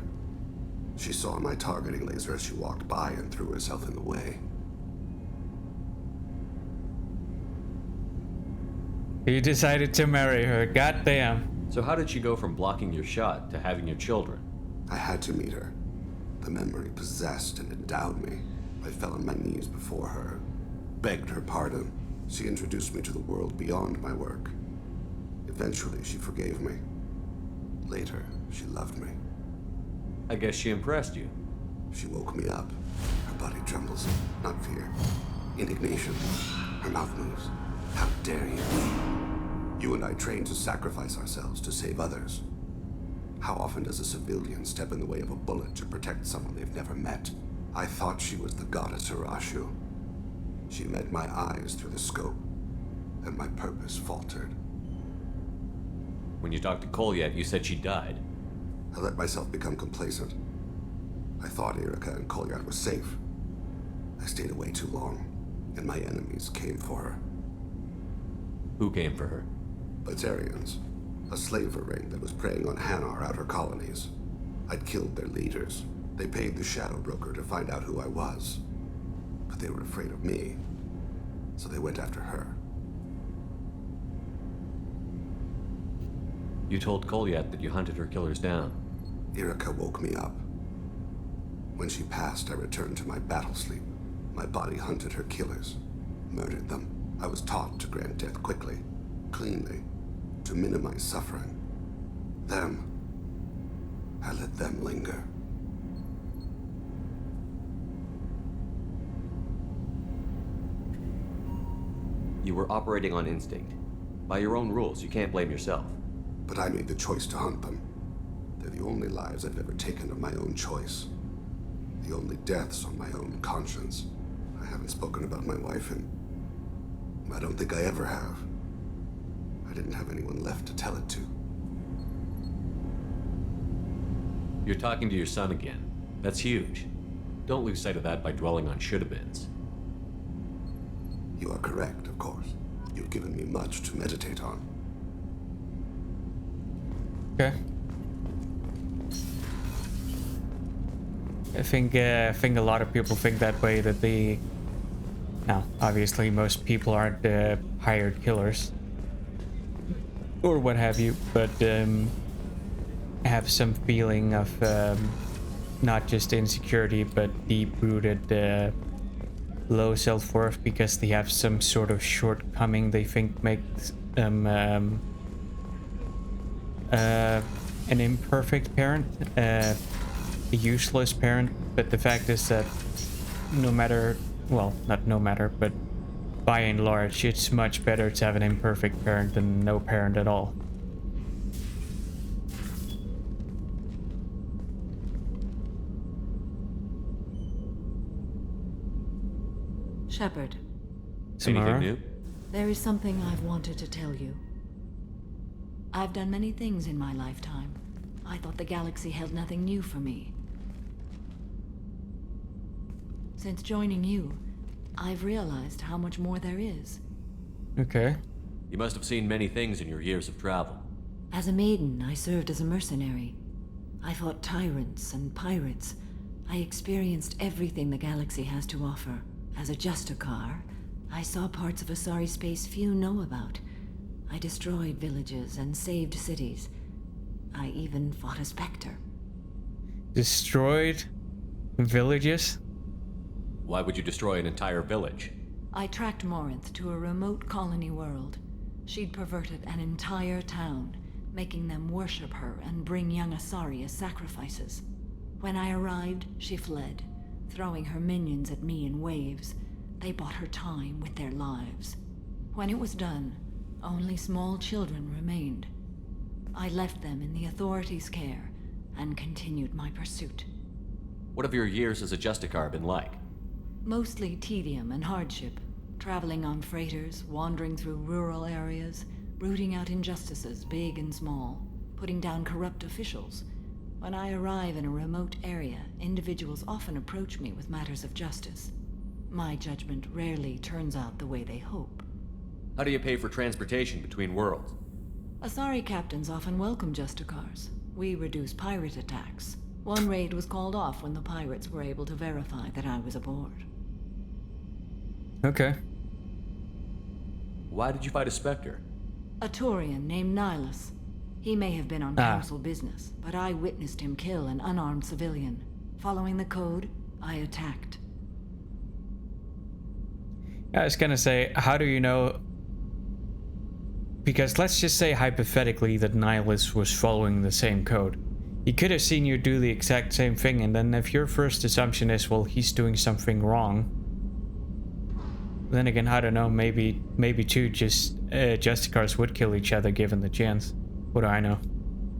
She saw my targeting laser as she walked by and threw herself in the way. You decided to marry her, goddamn. So how did she go from blocking your shot to having your children? I had to meet her. The memory possessed and endowed me. I fell on my knees before her, begged her pardon. She introduced me to the world beyond my work. Eventually, she forgave me. Later, she loved me. I guess she impressed you. She woke me up. Her body trembles, not fear. Indignation. Her mouth moves. How dare you? You and I trained to sacrifice ourselves to save others. How often does a civilian step in the way of a bullet to protect someone they've never met? I thought she was the goddess Urashu. She met my eyes through the scope, and my purpose faltered. When you talked to Kolyat, you said she died. I let myself become complacent. I thought Erica and Kolyat were safe. I stayed away too long, and my enemies came for her. Who came for her? Batarians. A slaver ring that was preying on Hanar outer colonies. I'd killed their leaders. They paid the Shadow Broker to find out who I was. But they were afraid of me, so they went after her. You told Kolyat that you hunted her killers down. Erica woke me up. When she passed, I returned to my battle sleep. My body hunted her killers, murdered them. I was taught to grant death quickly, cleanly, to minimize suffering. Them, I let them linger. You were operating on instinct. By your own rules, you can't blame yourself. But I made the choice to hunt them. They're the only lives I've ever taken of my own choice. The only deaths on my own conscience. I haven't spoken about my wife and I don't think I ever have. I didn't have anyone left to tell it to. You're talking to your son again. That's huge. Don't lose sight of that by dwelling on should-have-beens. You are correct, of course. You've given me much to meditate on. Okay. I think a lot of people think that way, that the... Now, obviously most people aren't hired killers. Or what have you, but have some feeling of not just insecurity, but deep-rooted low self-worth because they have some sort of shortcoming they think makes them an imperfect parent, a useless parent. But the fact is that no matter, well, not no matter, but by and large, it's much better to have an imperfect parent than no parent at all. Shepard. Anything new? There is something I've wanted to tell you. I've done many things in my lifetime. I thought the galaxy held nothing new for me. Since joining you, I've realized how much more there is. Okay. You must have seen many things in your years of travel. As a maiden, I served as a mercenary. I fought tyrants and pirates. I experienced everything the galaxy has to offer. As a Justicar, I saw parts of Asari space few know about. I destroyed villages and saved cities. I even fought a Spectre. Destroyed villages? Why would you destroy an entire village? I tracked Morinth to a remote colony world. She'd perverted an entire town, making them worship her and bring young Asari as sacrifices. When I arrived, she fled, throwing her minions at me in waves. They bought her time with their lives. When it was done, only small children remained. I left them in the authorities' care and continued my pursuit. What have your years as a Justicar been like? Mostly tedium and hardship, traveling on freighters, wandering through rural areas, rooting out injustices big and small, putting down corrupt officials. When I arrive in a remote area, individuals often approach me with matters of justice. My judgment rarely turns out the way they hope. How do you pay for transportation between worlds? Asari captains often welcome Justicars. We reduce pirate attacks. One raid was called off when the pirates were able to verify that I was aboard. Okay. Why did you fight a Spectre? A Turian named Nihilus. He may have been on council business, but I witnessed him kill an unarmed civilian. Following the code, I attacked. I was gonna say, how do you know? Because let's just say hypothetically that Nihilus was following the same code. He could have seen you do the exact same thing, and then if your first assumption is, well, he's doing something wrong, then again, I don't know, maybe two Justicars would kill each other given the chance. What do I know?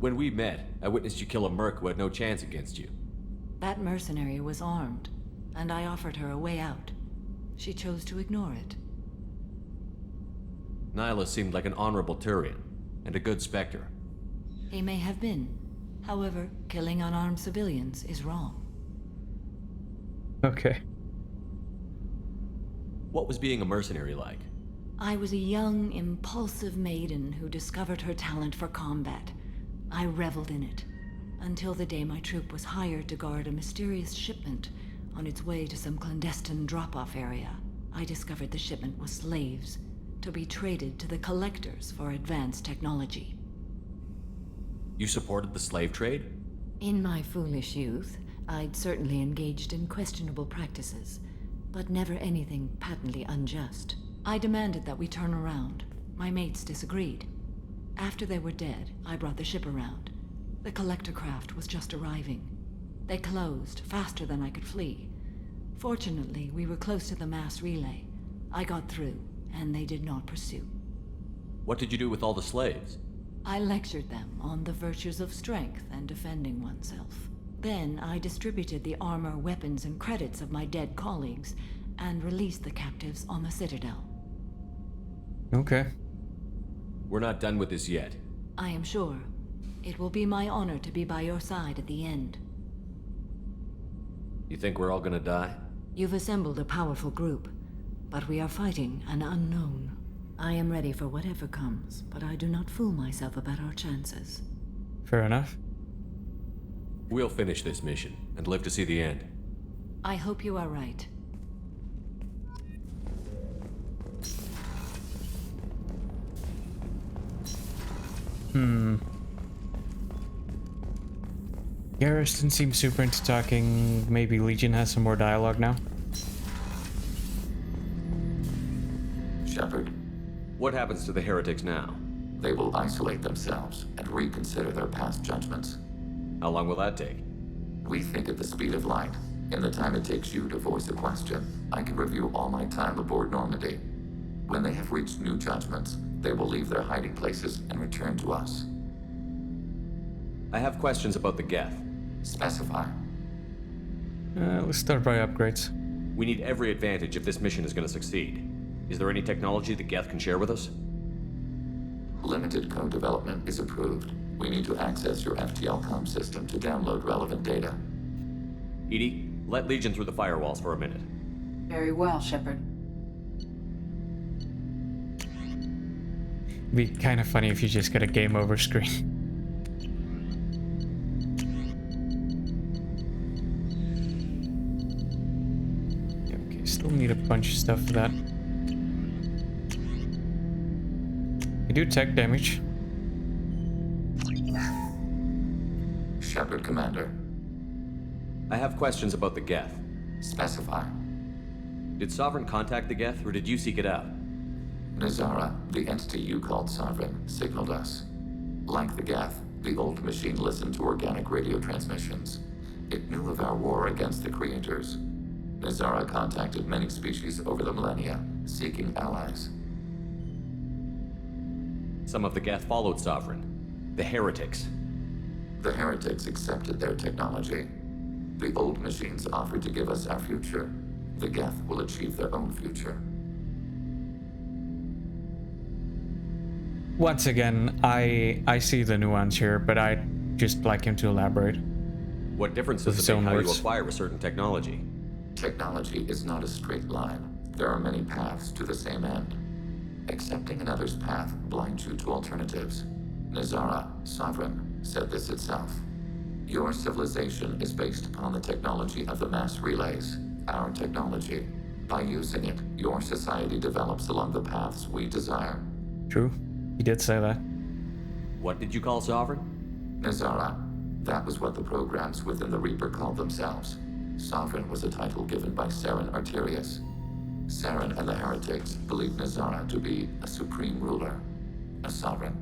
When we met, I witnessed you kill a merc who had no chance against you. That mercenary was armed, and I offered her a way out. She chose to ignore it. Nihilus seemed like an honorable Turian, and a good Spectre. He may have been. However, killing unarmed civilians is wrong. Okay. What was being a mercenary like? I was a young, impulsive maiden who discovered her talent for combat. I reveled in it, until the day my troop was hired to guard a mysterious shipment on its way to some clandestine drop-off area. I discovered the shipment was slaves, to be traded to the collectors for advanced technology. You supported the slave trade? In my foolish youth, I'd certainly engaged in questionable practices, but never anything patently unjust. I demanded that we turn around. My mates disagreed. After they were dead, I brought the ship around. The collector craft was just arriving. They closed faster than I could flee. Fortunately, we were close to the mass relay. I got through, and they did not pursue. What did you do with all the slaves? I lectured them on the virtues of strength and defending oneself. Then I distributed the armor, weapons, and credits of my dead colleagues, and released the captives on the Citadel. Okay. We're not done with this yet. I am sure. It will be my honor to be by your side at the end. You think we're all gonna die? You've assembled a powerful group, but we are fighting an unknown. I am ready for whatever comes, but I do not fool myself about our chances. Fair enough. We'll finish this mission and live to see the end. I hope you are right. Garrus didn't seem super into talking. Maybe Legion has some more dialogue now. Shepard. What happens to the heretics now? They will isolate themselves and reconsider their past judgments. How long will that take? We think at the speed of light. In the time it takes you to voice a question, I can review all my time aboard Normandy. When they have reached new judgments, they will leave their hiding places and return to us. I have questions about the Geth. Specify. Let's start by upgrades. We need every advantage if this mission is going to succeed. Is there any technology the Geth can share with us? Limited code development is approved. We need to access your FTL-COM system to download relevant data. EDI, let Legion through the firewalls for a minute. Very well, Shepard. Be kind of funny if you just get a game over screen. Okay, still need a bunch of stuff for that. I do tech damage. Shepard, Commander. I have questions about the Geth. Specify. Did Sovereign contact the Geth, or did you seek it out? Nazara, the entity you called Sovereign, signaled us. Like the Geth, the old machine listened to organic radio transmissions. It knew of our war against the Creators. Nazara contacted many species over the millennia, seeking allies. Some of the Geth followed Sovereign. The heretics. The heretics accepted their technology. The old machines offered to give us our future. The Geth will achieve their own future. Once again, I see the nuance here, but I'd just like him to elaborate. What difference does it make how you acquire a certain technology? Technology is not a straight line. There are many paths to the same end. Accepting another's path blinds you to alternatives. Nazara, Sovereign, said this itself. Your civilization is based upon the technology of the mass relays, our technology. By using it, your society develops along the paths we desire. True. He did say that. What did you call Sovereign? Nazara. That was what the programs within the Reaper called themselves. Sovereign was a title given by Saren Arterius. Saren and the heretics believe Nazara to be a supreme ruler, a sovereign.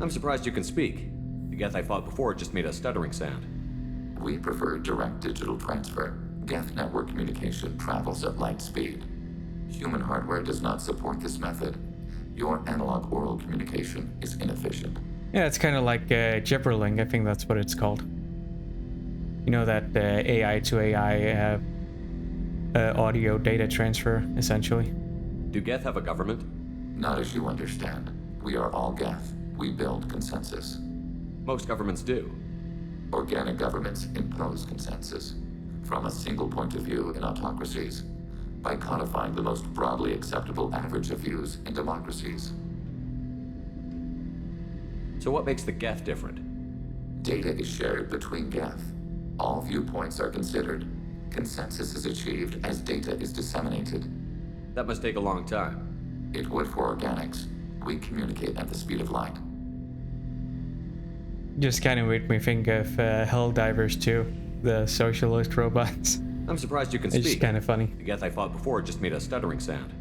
I'm surprised you can speak. The Geth I fought before just made a stuttering sound. We prefer direct digital transfer. Geth network communication travels at light speed. Human hardware does not support this method. Your analog oral communication is inefficient. Yeah, it's kind of like gibberling. I think that's what it's called. You know, that AI to AI audio data transfer, essentially. Do Geth have a government? Not as you understand. We are all Geth. We build consensus. Most governments do. Organic governments impose consensus. From a single point of view in autocracies, by codifying the most broadly acceptable average of views in democracies. So what makes the Geth different? Data is shared between Geth. All viewpoints are considered. Consensus is achieved as data is disseminated. That must take a long time. It would for organics. We communicate at the speed of light. Just kind of made me think of Helldivers 2, the socialist robots. I'm surprised you can speak. It's kind of funny. The Geth I fought before just made a stuttering sound.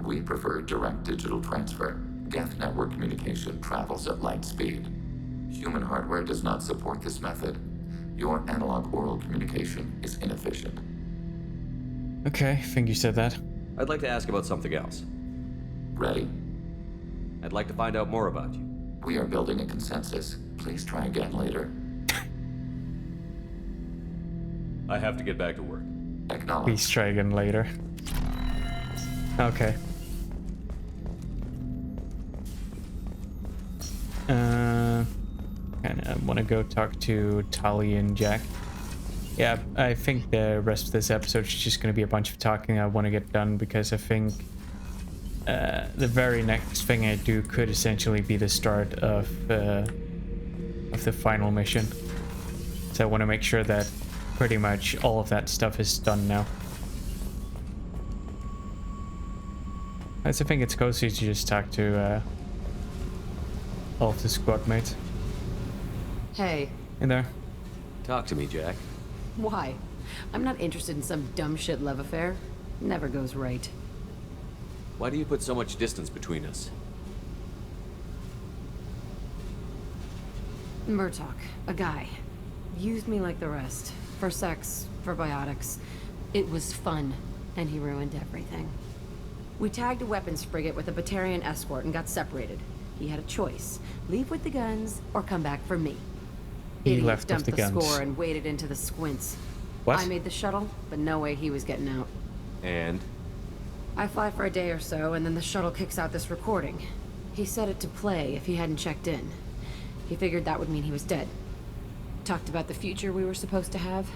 We prefer direct digital transfer. Geth network communication travels at light speed. Human hardware does not support this method. Your analog oral communication is inefficient. Okay, I think you said that. I'd like to ask about something else. Ready? I'd like to find out more about you. We are building a consensus. Please try again later. I have to get back to work. Acknowledge. Please try again later. Okay. And I want to go talk to Tali and Jack. Yeah, I think the rest of this episode is just going to be a bunch of talking I want to get done because I think the very next thing I do could essentially be the start of the final mission. So I want to make sure that pretty much all of that stuff is done now. I think it's cozy to just talk to all of the squad mates. Hey. In there. Talk to me, Jack. Why? I'm not interested in some dumb shit love affair. Never goes right. Why do you put so much distance between us? Murtaugh, a guy. Used me like the rest. For sex, for biotics. It was fun, and he ruined everything. We tagged a weapons frigate with a Batarian escort and got separated. He had a choice. Leave with the guns, or come back for me. He left dumped with the guns. Score and waded into the squints. What? I made the shuttle, but no way he was getting out. And? I fly for a day or so, and then the shuttle kicks out this recording. He set it to play if he hadn't checked in. He figured that would mean he was dead. Talked about the future we were supposed to have.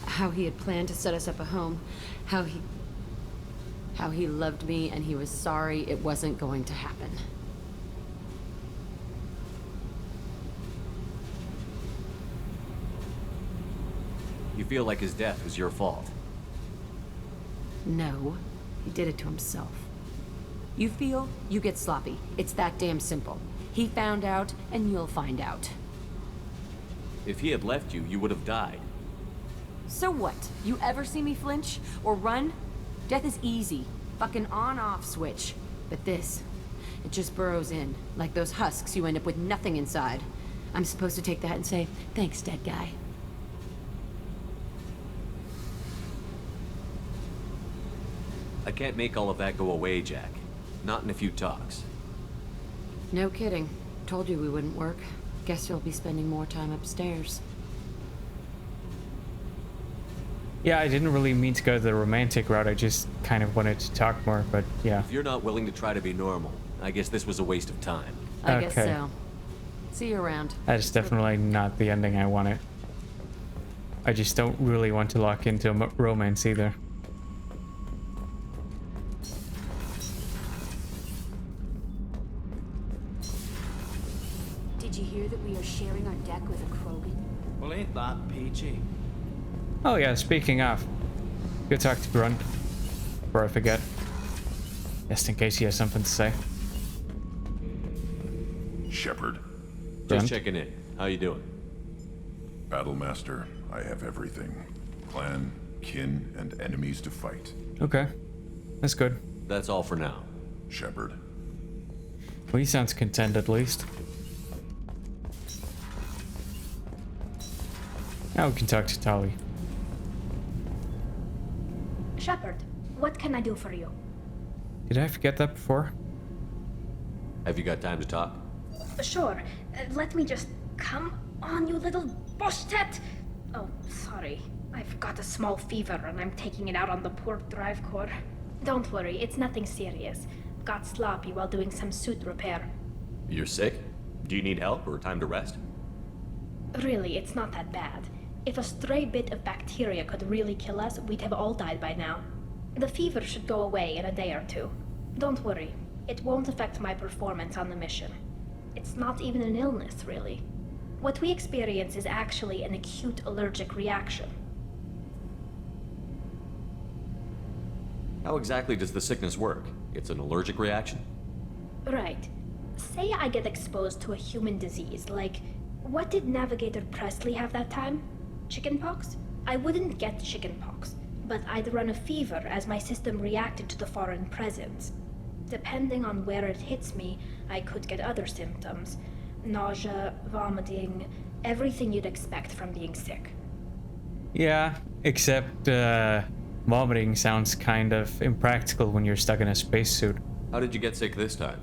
How he had planned to set us up a home. How he loved me and he was sorry it wasn't going to happen. You feel like his death was your fault? No, he did it to himself. You feel, you get sloppy. It's that damn simple. He found out, and you'll find out. If he had left you, you would have died. So what? You ever see me flinch? Or run? Death is easy. Fucking on-off switch. But this, it just burrows in. Like those husks, you end up with nothing inside. I'm supposed to take that and say, thanks, dead guy. I can't make all of that go away, Jack. Not in a few talks. No kidding. Told you we wouldn't work. Guess you'll be spending more time upstairs. Yeah, I didn't really mean to go the romantic route. I just kind of wanted to talk more, but yeah. If you're not willing to try to be normal, I guess this was a waste of time. I guess so. See you around. That is definitely not the ending I wanted. I just don't really want to lock into a romance either. Did you hear that we are sharing our deck with a Krogan? Well, ain't that peachy? Oh yeah, speaking of, go talk to Grunt before I forget. Just in case he has something to say. Shepard. Just checking in. How you doing? Battlemaster, I have everything. Clan, kin, and enemies to fight. Okay. That's good. That's all for now. Shepard. Well, he sounds content at least. Now we can talk to Tali. Shepard, what can I do for you? Did I forget that before? Have you got time to talk? Sure. Let me just... Come on, you little boshtet! Oh, sorry. I've got a small fever and I'm taking it out on the poor drive core. Don't worry, it's nothing serious. Got sloppy while doing some suit repair. You're sick? Do you need help or time to rest? Really, it's not that bad. If a stray bit of bacteria could really kill us, we'd have all died by now. The fever should go away in a day or two. Don't worry, it won't affect my performance on the mission. It's not even an illness, really. What we experience is actually an acute allergic reaction. How exactly does the sickness work? It's an allergic reaction? Right. Say I get exposed to a human disease, like... What did Navigator Presley have that time? Chickenpox? I wouldn't get chickenpox, but I'd run a fever as my system reacted to the foreign presence. Depending on where it hits me, I could get other symptoms. Nausea, vomiting, everything you'd expect from being sick. Yeah, except vomiting sounds kind of impractical when you're stuck in a spacesuit. How did you get sick this time?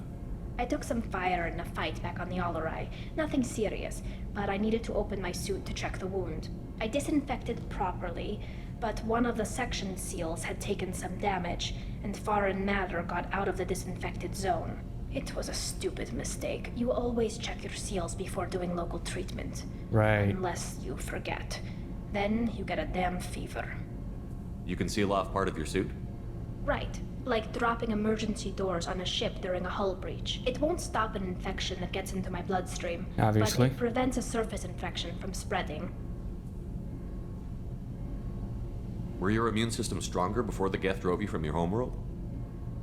I took some fire in a fight back on the Alarai. Nothing serious, but I needed to open my suit to check the wound. I disinfected properly, but one of the section seals had taken some damage, and foreign matter got out of the disinfected zone. It was a stupid mistake. You always check your seals before doing local treatment. Right. Unless you forget. Then you get a damn fever. You can seal off part of your suit? Right. Like dropping emergency doors on a ship during a hull breach. It won't stop an infection that gets into my bloodstream. Obviously. But it prevents a surface infection from spreading. Were your immune system stronger before the Geth drove you from your homeworld?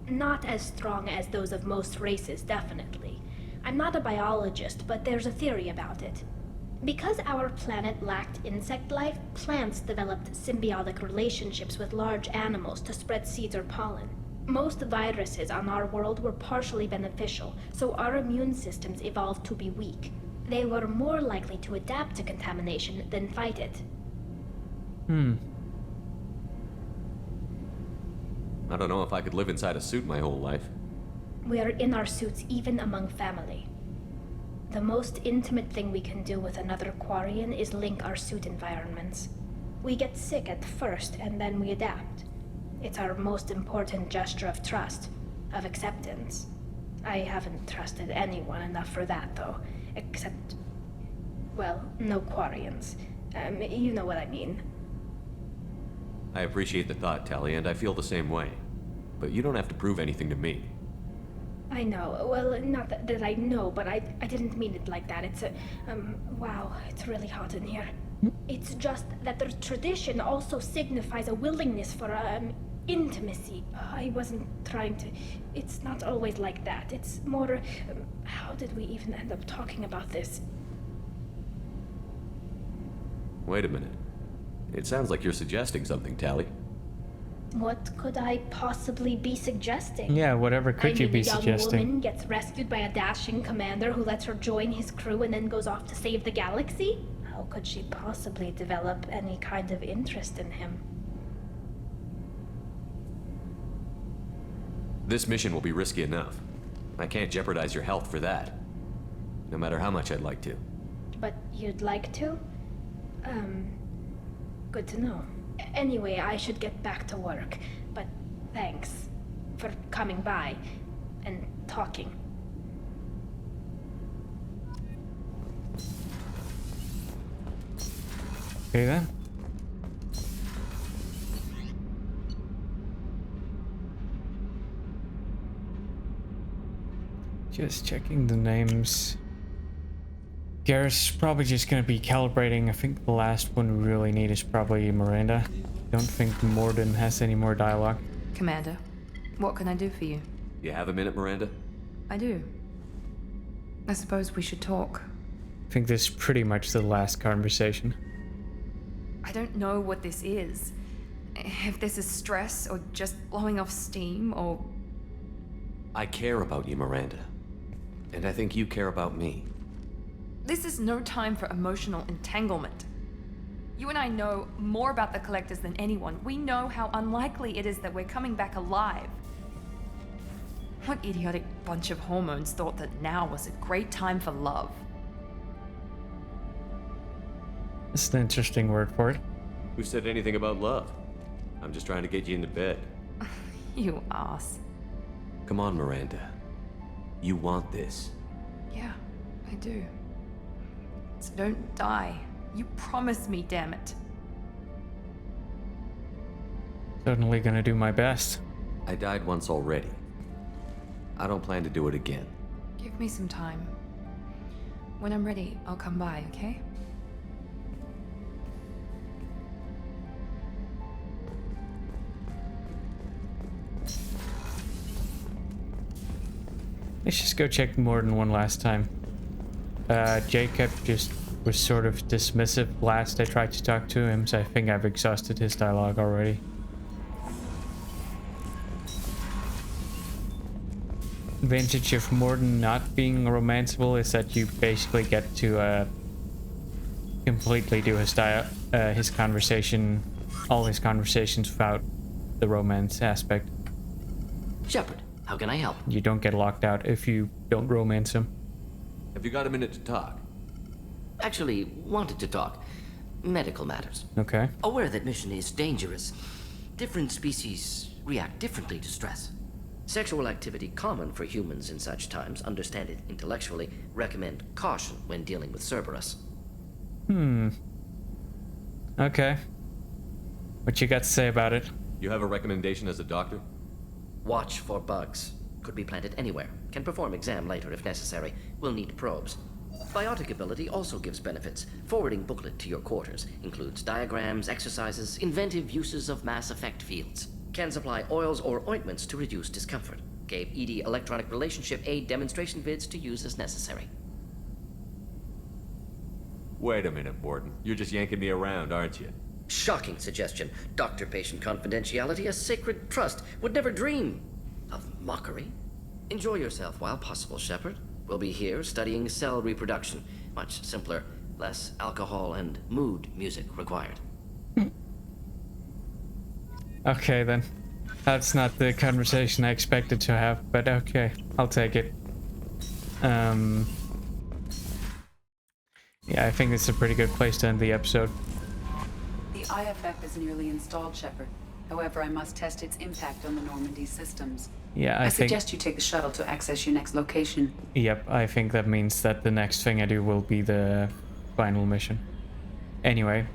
Not as strong as those of most races, definitely. I'm not a biologist, but there's a theory about it. Because our planet lacked insect life, plants developed symbiotic relationships with large animals to spread seeds or pollen. Most viruses on our world were partially beneficial, so our immune systems evolved to be weak. They were more likely to adapt to contamination than fight it. I don't know if I could live inside a suit my whole life. We are in our suits even among family. The most intimate thing we can do with another Quarian is link our suit environments. We get sick at first, and then we adapt. It's our most important gesture of trust, of acceptance. I haven't trusted anyone enough for that, though. Except, well, no Quarians. You know what I mean. I appreciate the thought, Tali, and I feel the same way. But you don't have to prove anything to me. I know. Well, not that I know, but I didn't mean it like that. It's wow, it's really hot in here. It's just that the tradition also signifies a willingness for, intimacy. I wasn't trying to... It's not always like that. It's more... how did we even end up talking about this? Wait a minute. It sounds like you're suggesting something, Tali. What could I possibly be suggesting? Yeah, whatever could you be A young suggesting? woman gets rescued by a dashing commander who lets her join his crew and then goes off to save the galaxy? How could she possibly develop any kind of interest in him? This mission will be risky enough. I can't jeopardize your health for that. No matter how much I'd like to. But you'd like to? Good to know. Anyway, I should get back to work. But thanks for coming by and talking. Okay then. Just checking the names. Garrett's probably just gonna be calibrating. I think the last one we really need is probably Miranda. Don't think Morden has any more dialogue. Commander, what can I do for you? You have a minute, Miranda? I do. I suppose we should talk. I think this is pretty much the last conversation. I don't know what this is. If this is stress or just blowing off steam or... I care about you, Miranda. And I think you care about me. This is no time for emotional entanglement. You and I know more about the Collectors than anyone. We know how unlikely it is that we're coming back alive. What idiotic bunch of hormones thought that now was a great time for love? That's an interesting word for it. Who said anything about love? I'm just trying to get you into bed. You ass. Come on, Miranda. You want this. Yeah, I do. So don't die. You promised me, damn it. Certainly gonna do my best. I died once already. I don't plan to do it again. Give me some time. When I'm ready, I'll come by, okay? Let's just go check Morden one last time. Jacob just was sort of dismissive last I tried to talk to him, so I think I've exhausted his dialogue already. Advantage of Morden not being romanceable is that you basically get to completely do his conversation, all his conversations without the romance aspect. Shepard, how can I help? You don't get locked out if you don't romance him. Have you got a minute to talk? Actually, wanted to talk. Medical matters. Okay. Aware that mission is dangerous. Different species react differently to stress. Sexual activity common for humans in such times, understand it intellectually, recommend caution when dealing with Cerberus. Okay. What you got to say about it? You have a recommendation as a doctor? Watch for bugs. Could be planted anywhere. Can perform exam later if necessary. Will need probes. Biotic ability also gives benefits. Forwarding booklet to your quarters. Includes diagrams, exercises, inventive uses of mass effect fields. Can supply oils or ointments to reduce discomfort. Gave ED electronic relationship aid demonstration vids to use as necessary. Wait a minute, Warden. You're just yanking me around, aren't you? Shocking suggestion. Doctor-patient confidentiality, a sacred trust. Would never dream of mockery. Enjoy yourself while possible, Shepard. We'll be here studying cell reproduction. Much simpler, less alcohol and mood music required. Okay then. That's not the conversation I expected to have, but okay, I'll take it. Yeah, I think it's a pretty good place to end the episode. The IVAP is nearly installed, Shepard. However, I must test its impact on the Normandy systems. Yeah, I suggest you take the shuttle to access your next location. Yep, I think that means that the next thing I do will be the final mission. Anyway,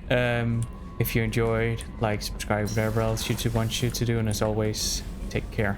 if you enjoyed, like, subscribe, whatever else YouTube wants you to do, and as always, take care.